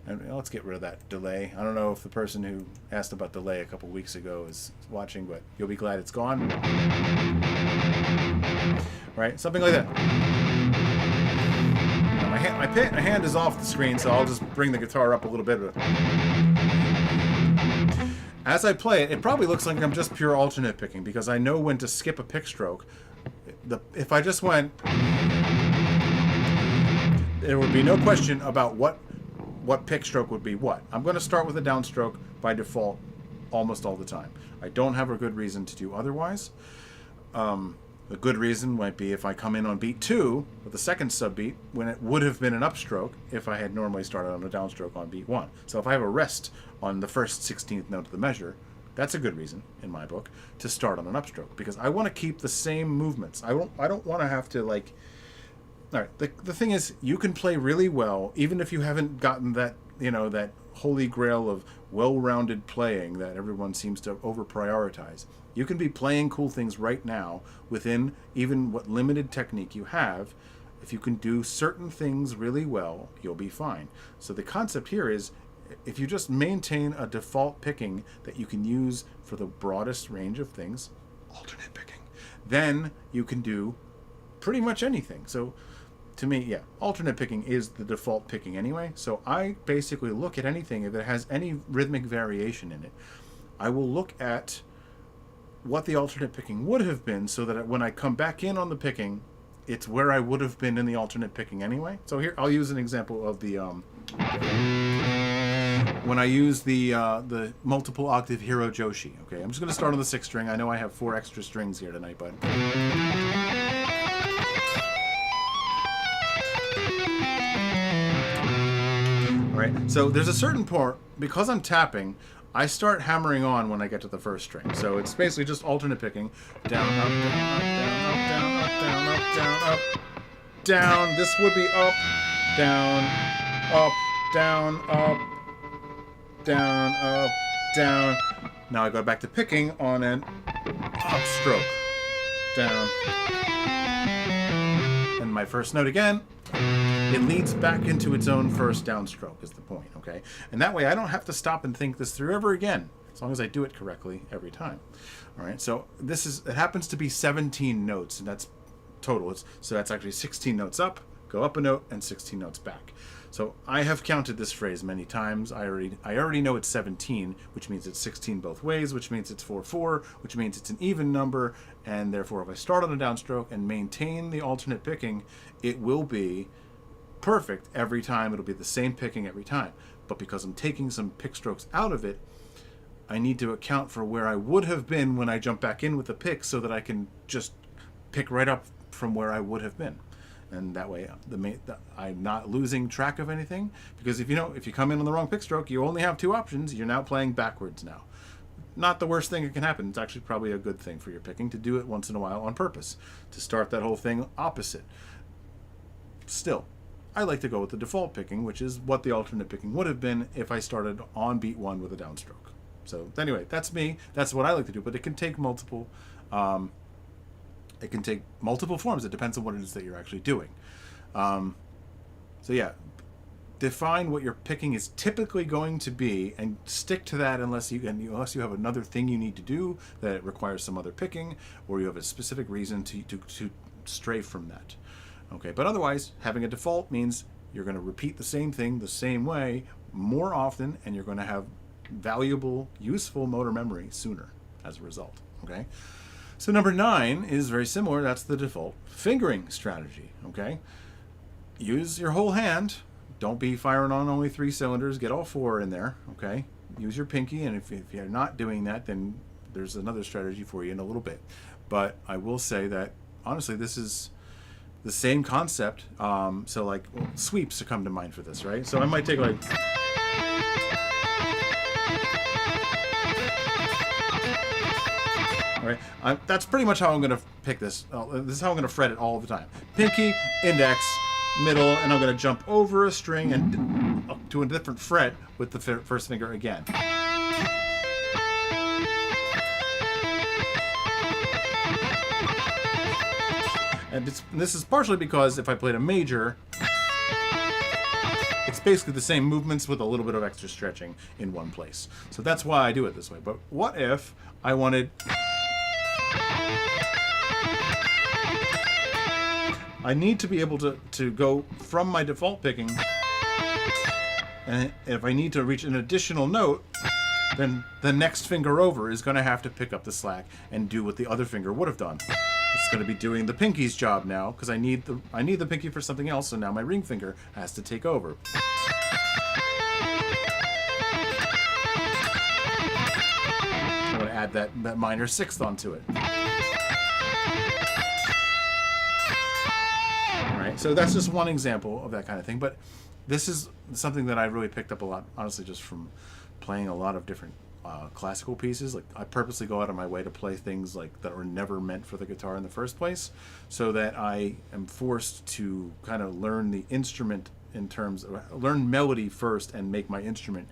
And let's get rid of that delay. I don't know if the person who asked about delay a couple weeks ago is watching, but you'll be glad it's gone. Right, something like that. My hand is off the screen, so I'll just bring the guitar up a little bit. As I play it, it probably looks like I'm just pure alternate picking because I know when to skip a pick stroke. If I just went, there would be no question about what pick stroke would be what. I'm going to start with a downstroke by default almost all the time. I don't have a good reason to do otherwise. A good reason might be if I come in on beat 2 with the second subbeat when it would have been an upstroke if I had normally started on a downstroke on beat 1. So if I have a rest on the first 16th note of the measure, that's a good reason in my book to start on an upstroke because I want to keep the same movements. I don't want to have to like. All right, the thing is, you can play really well even if you haven't gotten that that holy grail of well-rounded playing that everyone seems to over-prioritize. You can be playing cool things right now within even what limited technique you have. If you can do certain things really well, you'll be fine. So the concept here is if you just maintain a default picking that you can use for the broadest range of things, alternate picking, then you can do pretty much anything. So to me, yeah, alternate picking is the default picking anyway. So I basically look at anything if it has any rhythmic variation in it. I will look at what the alternate picking would have been so that when I come back in on the picking, it's where I would have been in the alternate picking anyway. So here, I'll use an example of the when I use the multiple octave Hiro Joshi. Okay, I'm just going to start on the 6th string. I know I have 4 extra strings here tonight, but all right. So there's a certain part because I'm tapping. I start hammering on when I get to the first string. So it's basically just alternate picking. Down, up, down, up, down, up, down, up, down, up, down. This would be up, down, up, down, up, down, up, down. Now I go back to picking on an up stroke. Down. And my first note again. It leads back into its own first downstroke is the point, okay? And that way I don't have to stop and think this through ever again, as long as I do it correctly every time. All right, so it happens to be 17 notes, and that's total. So that's actually 16 notes up, go up a note, and 16 notes back. So I have counted this phrase many times. I already know it's 17, which means it's 16 both ways, which means it's 4/4, which means it's an even number, and therefore if I start on a downstroke and maintain the alternate picking, it will be perfect every time. It'll be the same picking every time. But because I'm taking some pick strokes out of it, I need to account for where I would have been when I jump back in with the pick so that I can just pick right up from where I would have been. And that way I'm not losing track of anything, because if you come in on the wrong pick stroke, you only have two options. You're now playing backwards now. Not the worst thing that can happen. It's actually probably a good thing for your picking to do it once in a while on purpose, to start that whole thing opposite. Still, I like to go with the default picking, which is what the alternate picking would have been if I started on beat 1 with a downstroke. So anyway, that's me. That's what I like to do. But it can take multiple. It can take multiple forms. It depends on what it is that you're actually doing. So yeah, define what your picking is typically going to be, and stick to that unless you have another thing you need to do that requires some other picking, or you have a specific reason to stray from that. Okay, but otherwise, having a default means you're going to repeat the same thing the same way more often, and you're going to have valuable, useful motor memory sooner as a result. Okay, so number 9 is very similar. That's the default fingering strategy. Okay, use your whole hand. Don't be firing on only 3 cylinders. Get all 4 in there. Okay, use your pinky, and if you're not doing that, then there's another strategy for you in a little bit. But I will say that honestly, this is the same concept. So like sweeps to come to mind for this, right? So I might take like, all right, that's pretty much how I'm going to pick this. This is how I'm going to fret it all the time. Pinky, index, middle, and I'm going to jump over a string and up to a different fret with the first finger again. And this is partially because if I played a major, it's basically the same movements with a little bit of extra stretching in one place. So that's why I do it this way. But what if I wanted... I need to be able to go from my default picking, and if I need to reach an additional note, then the next finger over is going to have to pick up the slack and do what the other finger would have done. It's going to be doing the pinky's job now, because I need the pinky for something else, so now my ring finger has to take over. I'm going to add that minor sixth onto it. All right, so that's just one example of that kind of thing, but this is something that I really picked up a lot, honestly, just from playing a lot of different classical pieces. Like, I purposely go out of my way to play things like that were never meant for the guitar in the first place, so that I am forced to kind of learn the instrument in terms of learn melody first and make my instrument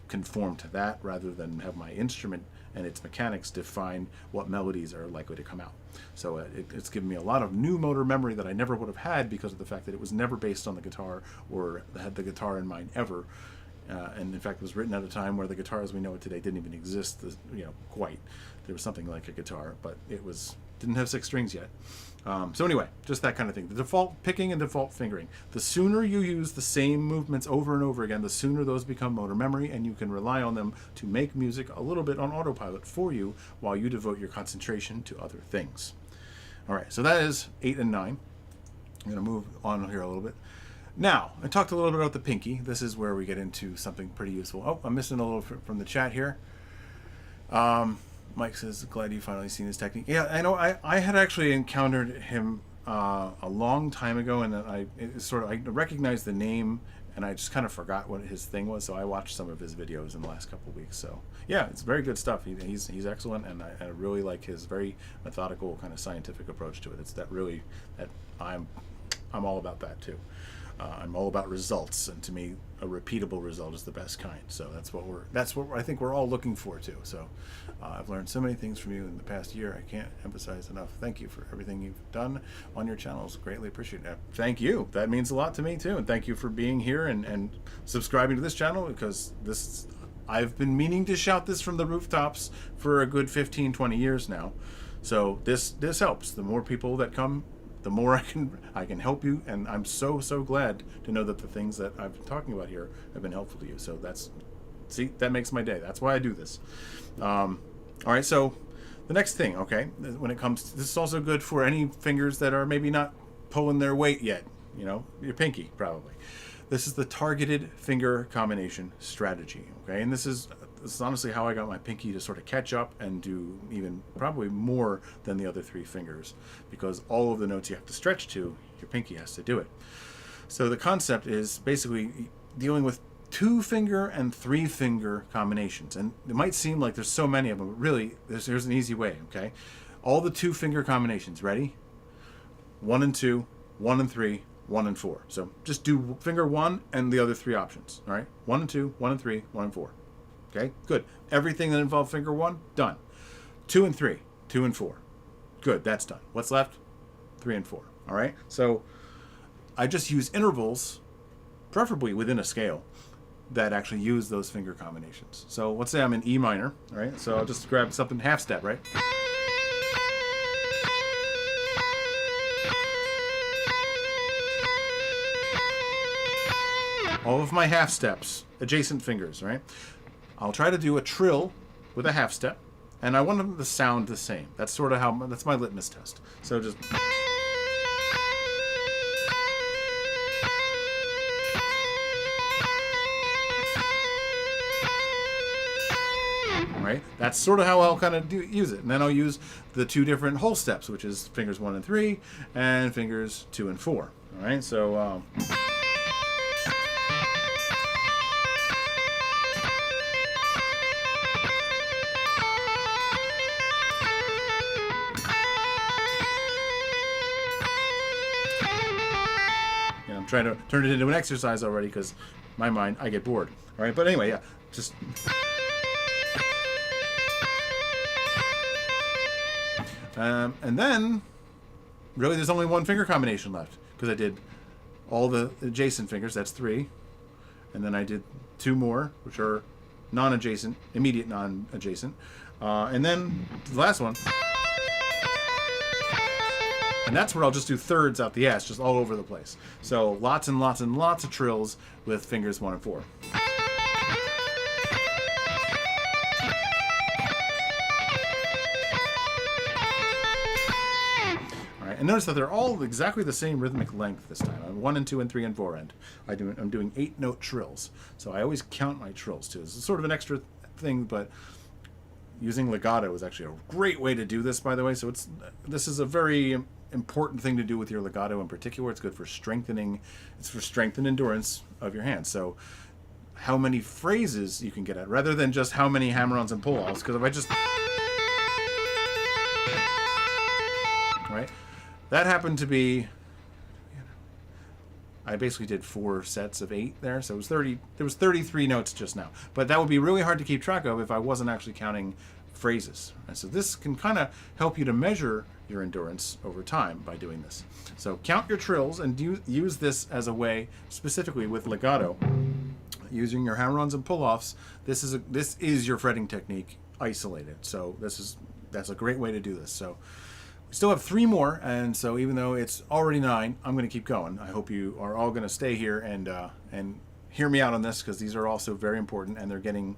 conform to that, rather than have my instrument and its mechanics define what melodies are likely to come out. So it's given me a lot of new motor memory that I never would have had, because of the fact that it was never based on the guitar or had the guitar in mind ever. And in fact, it was written at a time where the guitar as we know it today didn't even exist, quite. There was something like a guitar, but it didn't have 6 strings yet. So anyway, just that kind of thing. The default picking and default fingering. The sooner you use the same movements over and over again, the sooner those become motor memory, and you can rely on them to make music a little bit on autopilot for you while you devote your concentration to other things. All right, so that is 8 and 9. I'm going to move on here a little bit. Now, I talked a little bit about the pinky. This is where we get into something pretty useful. Oh, I'm missing a little from the chat here. Mike says, glad you finally seen his technique. Yeah, I know. I had actually encountered him a long time ago, and I recognized the name and I just kind of forgot what his thing was, so I watched some of his videos in the last couple of weeks. So yeah, it's very good stuff. He's excellent, and I really like his very methodical kind of scientific approach to it. It's that I'm all about that too. I'm all about results, and to me, a repeatable result is the best kind. So that's what I think we're all looking for too. So I've learned so many things from you in the past year. I can't emphasize enough. Thank you for everything you've done on your channels. Greatly appreciate it. Thank you. That means a lot to me too. And thank you for being here and subscribing to this channel, because I've been meaning to shout this from the rooftops for a good 15, 20 years now. So this helps. The more people that come, the more I can help you, and I'm so glad to know that the things that I've been talking about here have been helpful to you. So that makes my day. That's why I do this. All right, so the next thing, okay, when it comes to, this is also good for any fingers that are maybe not pulling their weight yet, you know, your pinky probably. This is the targeted finger combination strategy, okay? And this is honestly how I got my pinky to sort of catch up and do even probably more than the other 3 fingers, because all of the notes you have to stretch to, your pinky has to do it. So the concept is basically dealing with 2-finger and 3-finger combinations. And it might seem like there's so many of them, but really, there's an easy way, okay? All the 2-finger combinations, ready? 1 and 2, 1 and 3, 1 and 4. So just do finger 1 and the other 3 options, all right? 1 and 2, 1 and 3, 1 and 4. Okay, good. Everything that involved finger 1, done. 2 and 3, 2 and 4. Good, that's done. What's left? 3 and 4. All right, so I just use intervals, preferably within a scale, that actually use those finger combinations. So let's say I'm in E minor, all right? So I'll just grab something half step, right? All of my half steps, adjacent fingers, right? I'll try to do a trill with a half step, and I want them to sound the same. That's sort of that's my litmus test. So just... Right? That's sort of how I'll kind of use it. And then I'll use the 2 different whole steps, which is fingers 1 and 3 and fingers 2 and 4. All right, so... I'm trying to turn it into an exercise already, because my mind, I get bored. All right, but anyway, yeah, just... and then, really, there's only 1 finger combination left, because I did all the adjacent fingers, that's 3, and then I did 2 more, which are non-adjacent, immediate non-adjacent, and then the last one. And that's where I'll just do thirds out the ass, just all over the place. So lots and lots and lots of trills with fingers 1 and 4. All right, and notice that they're all exactly the same rhythmic length this time. On 1 and 2 and 3 and 4 end, I'm doing 8-note trills. So I always count my trills too. It's sort of an extra thing, but using legato is actually a great way to do this, by the way. So this is a very important thing to do with your legato in particular. It's good for strengthening. It's for strength and endurance of your hands. So how many phrases you can get at, rather than just how many hammer-ons and pull-offs. Because if I just... Right? That happened to be... I basically did 4 sets of 8 there, so it was 30. There was 33 notes just now. But that would be really hard to keep track of if I wasn't actually counting phrases. And so this can kind of help you to measure your endurance over time by doing this. So count your trills and use this as a way, specifically with legato, using your hammer-ons and pull-offs. This is your fretting technique isolated. So that's a great way to do this. So we still have 3 more, and so even though it's already 9, I'm going to keep going. I hope you are all going to stay here and hear me out on this, because these are also very important, and they're getting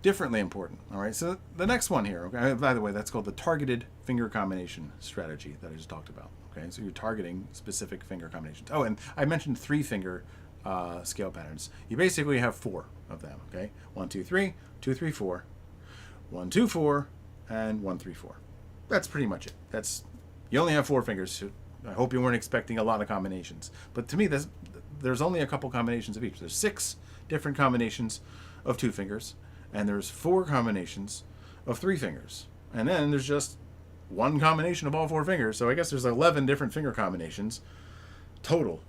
differently important. All right, so the next one here, okay, by the way, that's called the targeted finger combination strategy that I just talked about. Okay, so you're targeting specific finger combinations. Oh, and I mentioned 3-finger scale patterns. You basically have 4 of them. Okay, 1 2 3, 2 3 4, 1 2 4, and 1 3 4. That's pretty much it. You only have 4 fingers. So I hope you weren't expecting a lot of combinations. But to me, there's only a couple combinations of each. There's 6 different combinations of 2 fingers, and there's 4 combinations of 3 fingers. And then there's just 1 combination of all 4 fingers. So I guess there's 11 different finger combinations total,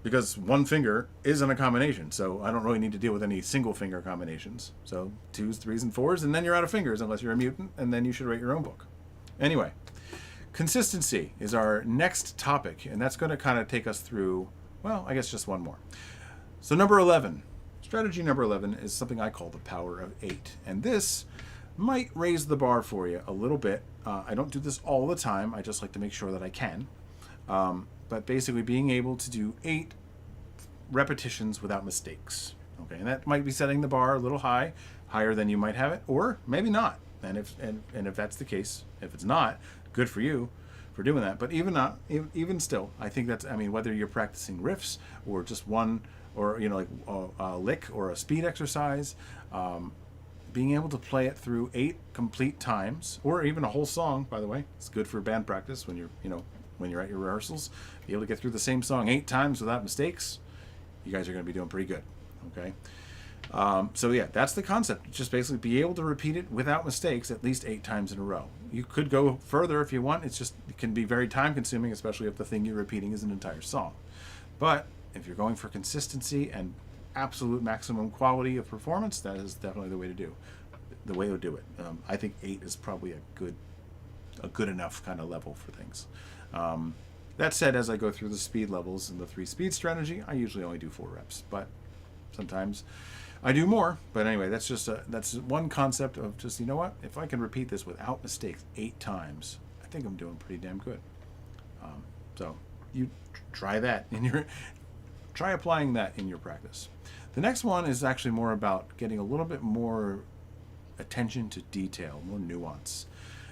because 1 finger isn't a combination. So I don't really need to deal with any single finger combinations. So 2s, 3s, and 4s, and then you're out of fingers unless you're a mutant, and then you should write your own book. Anyway, consistency is our next topic, and that's going to kind of take us through, well, I guess just one more. So number 11, strategy number 11 is something I call the power of 8. And this might raise the bar for you a little bit. I don't do this all the time. I just like to make sure that I can. But basically being able to do 8 repetitions without mistakes. Okay, and that might be setting the bar a little high, higher than you might have it, or maybe not. And if that's the case, if it's not, good for you for doing that. But even still, I think that's, I mean, whether you're practicing riffs or just one, or like a lick or a speed exercise, being able to play it through 8 complete times, or even a whole song, by the way, it's good for band practice when you're at your rehearsals. Be able to get through the same song 8 times without mistakes, you guys are going to be doing pretty good. Okay. So yeah, that's the concept. Just basically be able to repeat it without mistakes at least 8 times in a row. You could go further if you want. It can be very time consuming, especially if the thing you're repeating is an entire song. But if you're going for consistency and absolute maximum quality of performance, that is definitely the way to do it. I think 8 is probably a good enough kind of level for things. That said, as I go through the speed levels and the 3 speed strategy, I usually only do 4 reps, but sometimes I do more. But anyway, that's one concept of just, you know what, if I can repeat this without mistakes 8 times, I think I'm doing pretty damn good. So you try that try applying that in your practice. The next one is actually more about getting a little bit more attention to detail, more nuance.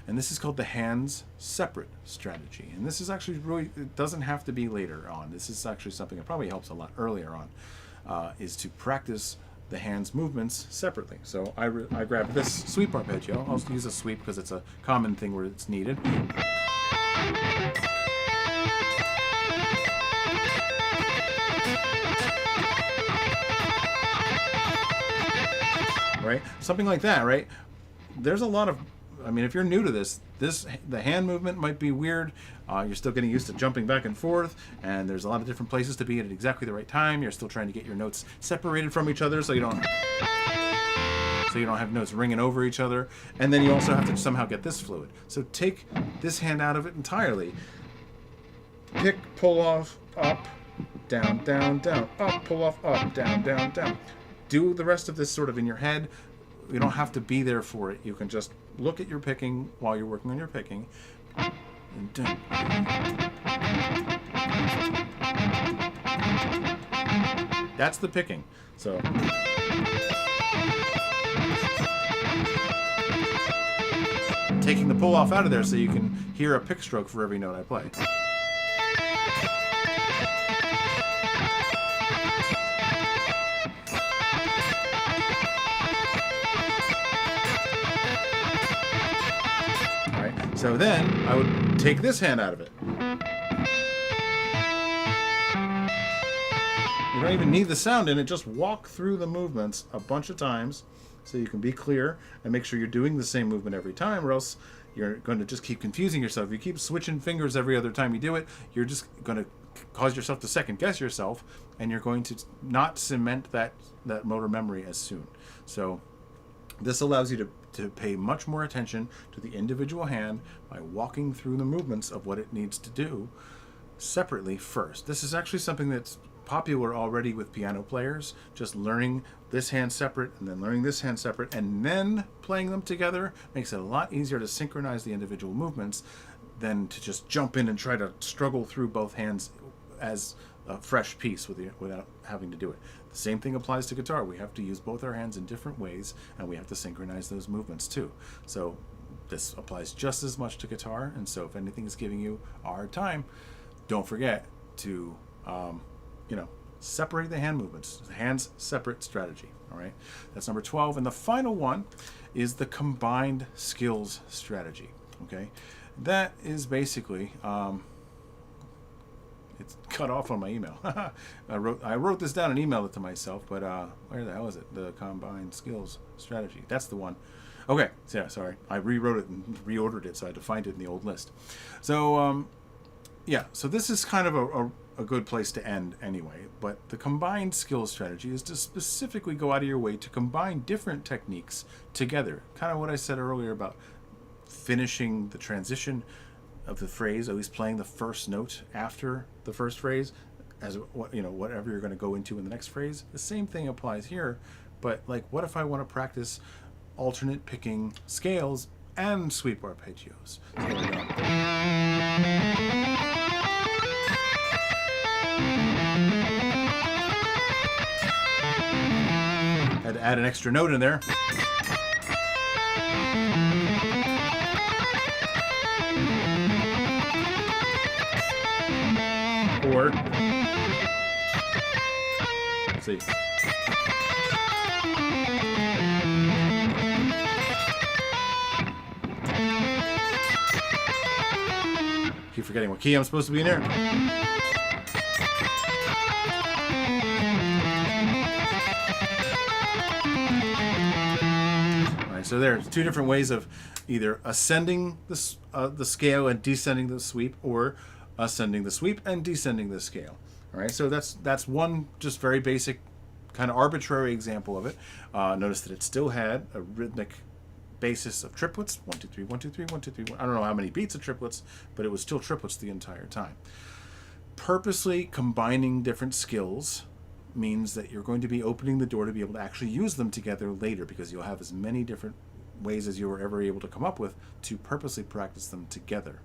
And this is called the hands separate strategy. And this is actually really, it doesn't have to be later on. This is actually something that probably helps a lot earlier on, is to practice the hands movements separately. So I grabbed this sweep arpeggio. I'll use a sweep because it's a common thing where it's needed. Right? Something like that, right? There's a lot of, I mean, if you're new to the hand movement might be weird. You're still getting used to jumping back and forth, and there's a lot of different places to be at exactly the right time. You're still trying to get your notes separated from each other so you don't have notes ringing over each other. And then you also have to somehow get this fluid. So take this hand out of it entirely. Pick, pull off, up, down, down, down, up, pull off, up, down, down, down. Do the rest of this sort of in your head. You don't have to be there for it. You can just look at your picking while you're working on your picking. And dun. That's the picking. So taking the pull off out of there so you can hear a pick stroke for every note I play. So then I would take this hand out of it. You don't even need the sound in it, just walk through the movements a bunch of times so you can be clear and make sure you're doing the same movement every time, or else you're going to just keep confusing yourself. If you keep switching fingers every other time you do it, you're just going to cause yourself to second guess yourself, and you're going to not cement that motor memory as soon. So this allows you to pay much more attention to the individual hand by walking through the movements of what it needs to do separately first. This is actually something that's popular already with piano players, just learning this hand separate and then learning this hand separate and then playing them together makes it a lot easier to synchronize the individual movements than to just jump in and try to struggle through both hands as a fresh piece without having to do it. The same thing applies to guitar. We have to use both our hands in different ways, and we have to synchronize those movements too. So this applies just as much to guitar, and so if anything is giving you a hard time, don't forget to separate the hand movements. The hands separate strategy. All right, that's number 12. And the final one is the combined skills strategy. Okay, that is basically it's cut off on my email. I wrote this down and emailed it to myself, but where the hell is it? The combined skills strategy. That's the one. Okay, so yeah, sorry. I rewrote it and reordered it, so I had to find it in the old list. So, yeah, so this is kind of a good place to end anyway. But the combined skills strategy is to specifically go out of your way to combine different techniques together. Kind of what I said earlier about finishing the transition of the phrase, always playing the first note after the first phrase, as whatever you're going to go into in the next phrase. The same thing applies here, but like, what if I want to practice alternate picking scales and sweep arpeggios? So there we go. Had to add an extra note in there. Or, let's see. Keep forgetting what key I'm supposed to be in there. Alright, so there's two different ways of either ascending the scale and descending the sweep, or ascending the sweep and descending the scale. All right, so that's one just very basic kind of arbitrary example of it. Notice that it still had a rhythmic basis of triplets, 1 2 3 1 2 3 1 2 3 1. I don't know how many beats of triplets, but it was still triplets the entire time. Purposely combining different skills means that you're going to be opening the door to be able to actually use them together later, because you'll have as many different ways as you were ever able to come up with to purposely practice them together.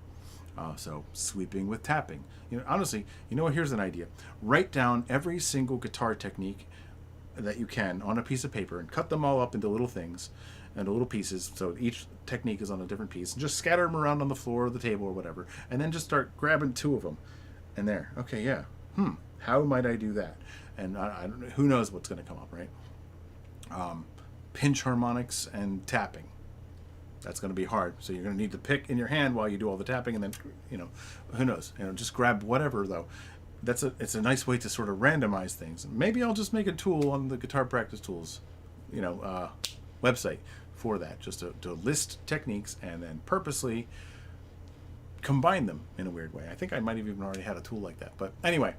So sweeping with tapping. Honestly, here's an idea. Write down every single guitar technique that you can on a piece of paper and cut them all up into little things, into little pieces, so each technique is on a different piece, and just scatter them around on the floor or the table or whatever, and then just start grabbing two of them. And there, okay, yeah. How might I do that? And I don't know, who knows what's going to come up, right? Pinch harmonics and tapping. That's going to be hard. So you're going to need to pick in your hand while you do all the tapping, and then, who knows? Just grab whatever, though. It's a nice way to sort of randomize things. Maybe I'll just make a tool on the Guitar Practice Tools, website for that, just to list techniques and then purposely combine them in a weird way. I think I might have even already had a tool like that. But anyway,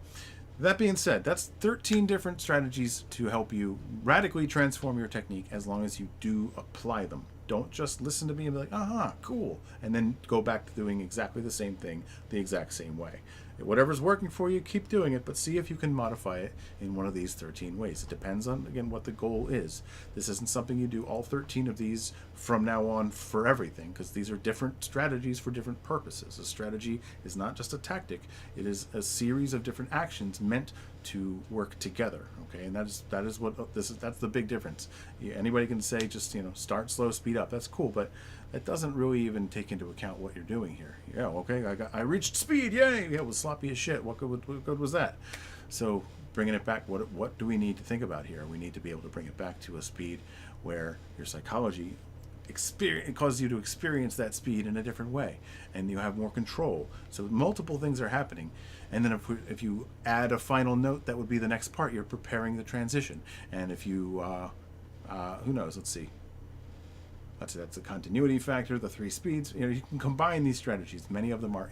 that being said, that's 13 different strategies to help you radically transform your technique, as long as you do apply them. Don't just listen to me and be like, aha, cool, and then go back to doing exactly the same thing the exact same way. Whatever's working for you, keep doing it, but see if you can modify it in one of these 13 ways. It depends on, again, what the goal is. This isn't something you do all 13 of these from now on for everything, because these are different strategies for different purposes. A strategy is not just a tactic. It is a series of different actions meant to work together. Okay, and that is what this is. That's the big difference. Anybody can say just start slow, speed up. That's cool, but that doesn't really even take into account what you're doing here. Yeah, okay, I reached speed. Yay! Yeah, it was sloppy as shit. What good was that? So bringing it back, what do we need to think about here? We need to be able to bring it back to a speed where your psychology it causes you to experience that speed in a different way, and you have more control. So multiple things are happening, and then if you add a final note, that would be the next part. You're preparing the transition, and if you who knows? Let's see. That's the continuity factor, the 3 speeds. You can combine these strategies. Many of them are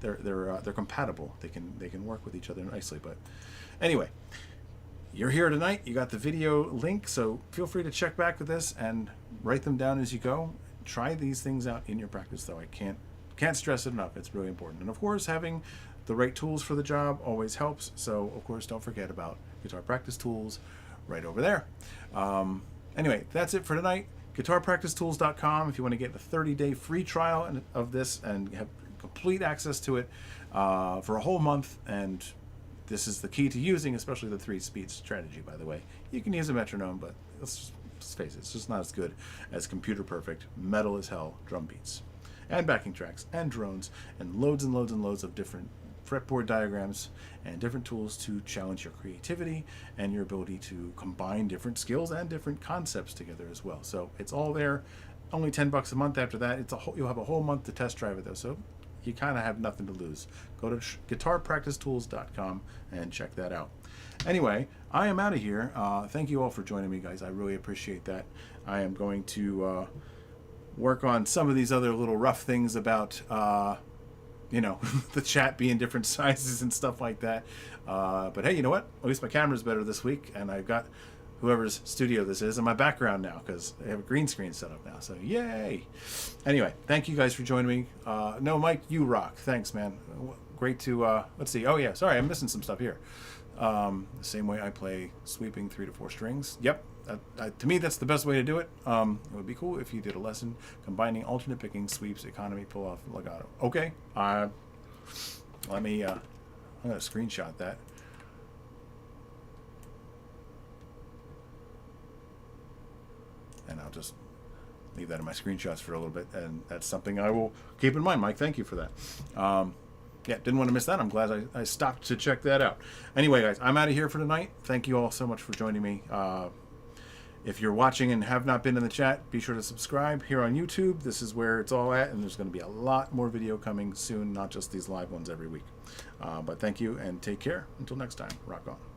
they're compatible. They can work with each other nicely. But anyway, you're here tonight. You got the video link, so feel free to check back with this and write them down as you go. Try these things out in your practice, though. I can't stress it enough. It's really important. And of course, having the right tools for the job always helps. So of course, don't forget about Guitar Practice Tools right over there. Anyway, that's it for tonight. GuitarPracticeTools.com if you want to get a 30-day free trial of this and have complete access to it for a whole month. And this is the key to using, especially the 3-speed strategy, by the way. You can use a metronome, but let's face it, it's just not as good as computer perfect, metal as hell drum beats. And backing tracks, and drones, and loads of different fretboard diagrams and different tools to challenge your creativity and your ability to combine different skills and different concepts together as well. So it's all there. Only $10 a month. After that, you'll have a whole month to test drive it, though. So you kind of have nothing to lose. Go to guitarpracticetools.com and check that out. Anyway, I am out of here. Thank you all for joining me, guys. I really appreciate that. I am going to work on some of these other little rough things about, you know, the chat being different sizes and stuff like that. But hey, you know what? At least my camera's better this week, and I've got whoever's studio this is in my background now because I have a green screen set up now. So yay! Anyway, thank you guys for joining me. No, Mike, you rock. Thanks, man. Great to let's see. Oh yeah, sorry, I'm missing some stuff here. The same way I play sweeping 3 to 4 strings. Yep. To me, that's the best way to do it. It would be cool if you did a lesson combining alternate picking, sweeps, economy, pull off, legato. Okay. Let me. I'm gonna screenshot that. And I'll just leave that in my screenshots for a little bit, and that's something I will keep in mind. Mike, thank you for that. Yeah, didn't want to miss that. I'm glad I stopped to check that out. Anyway, guys, I'm out of here for tonight. Thank you all so much for joining me. If you're watching and have not been in the chat, be sure to subscribe here on YouTube. This is where it's all at, and there's going to be a lot more video coming soon, not just these live ones every week. But thank you, and take care. Until next time, rock on.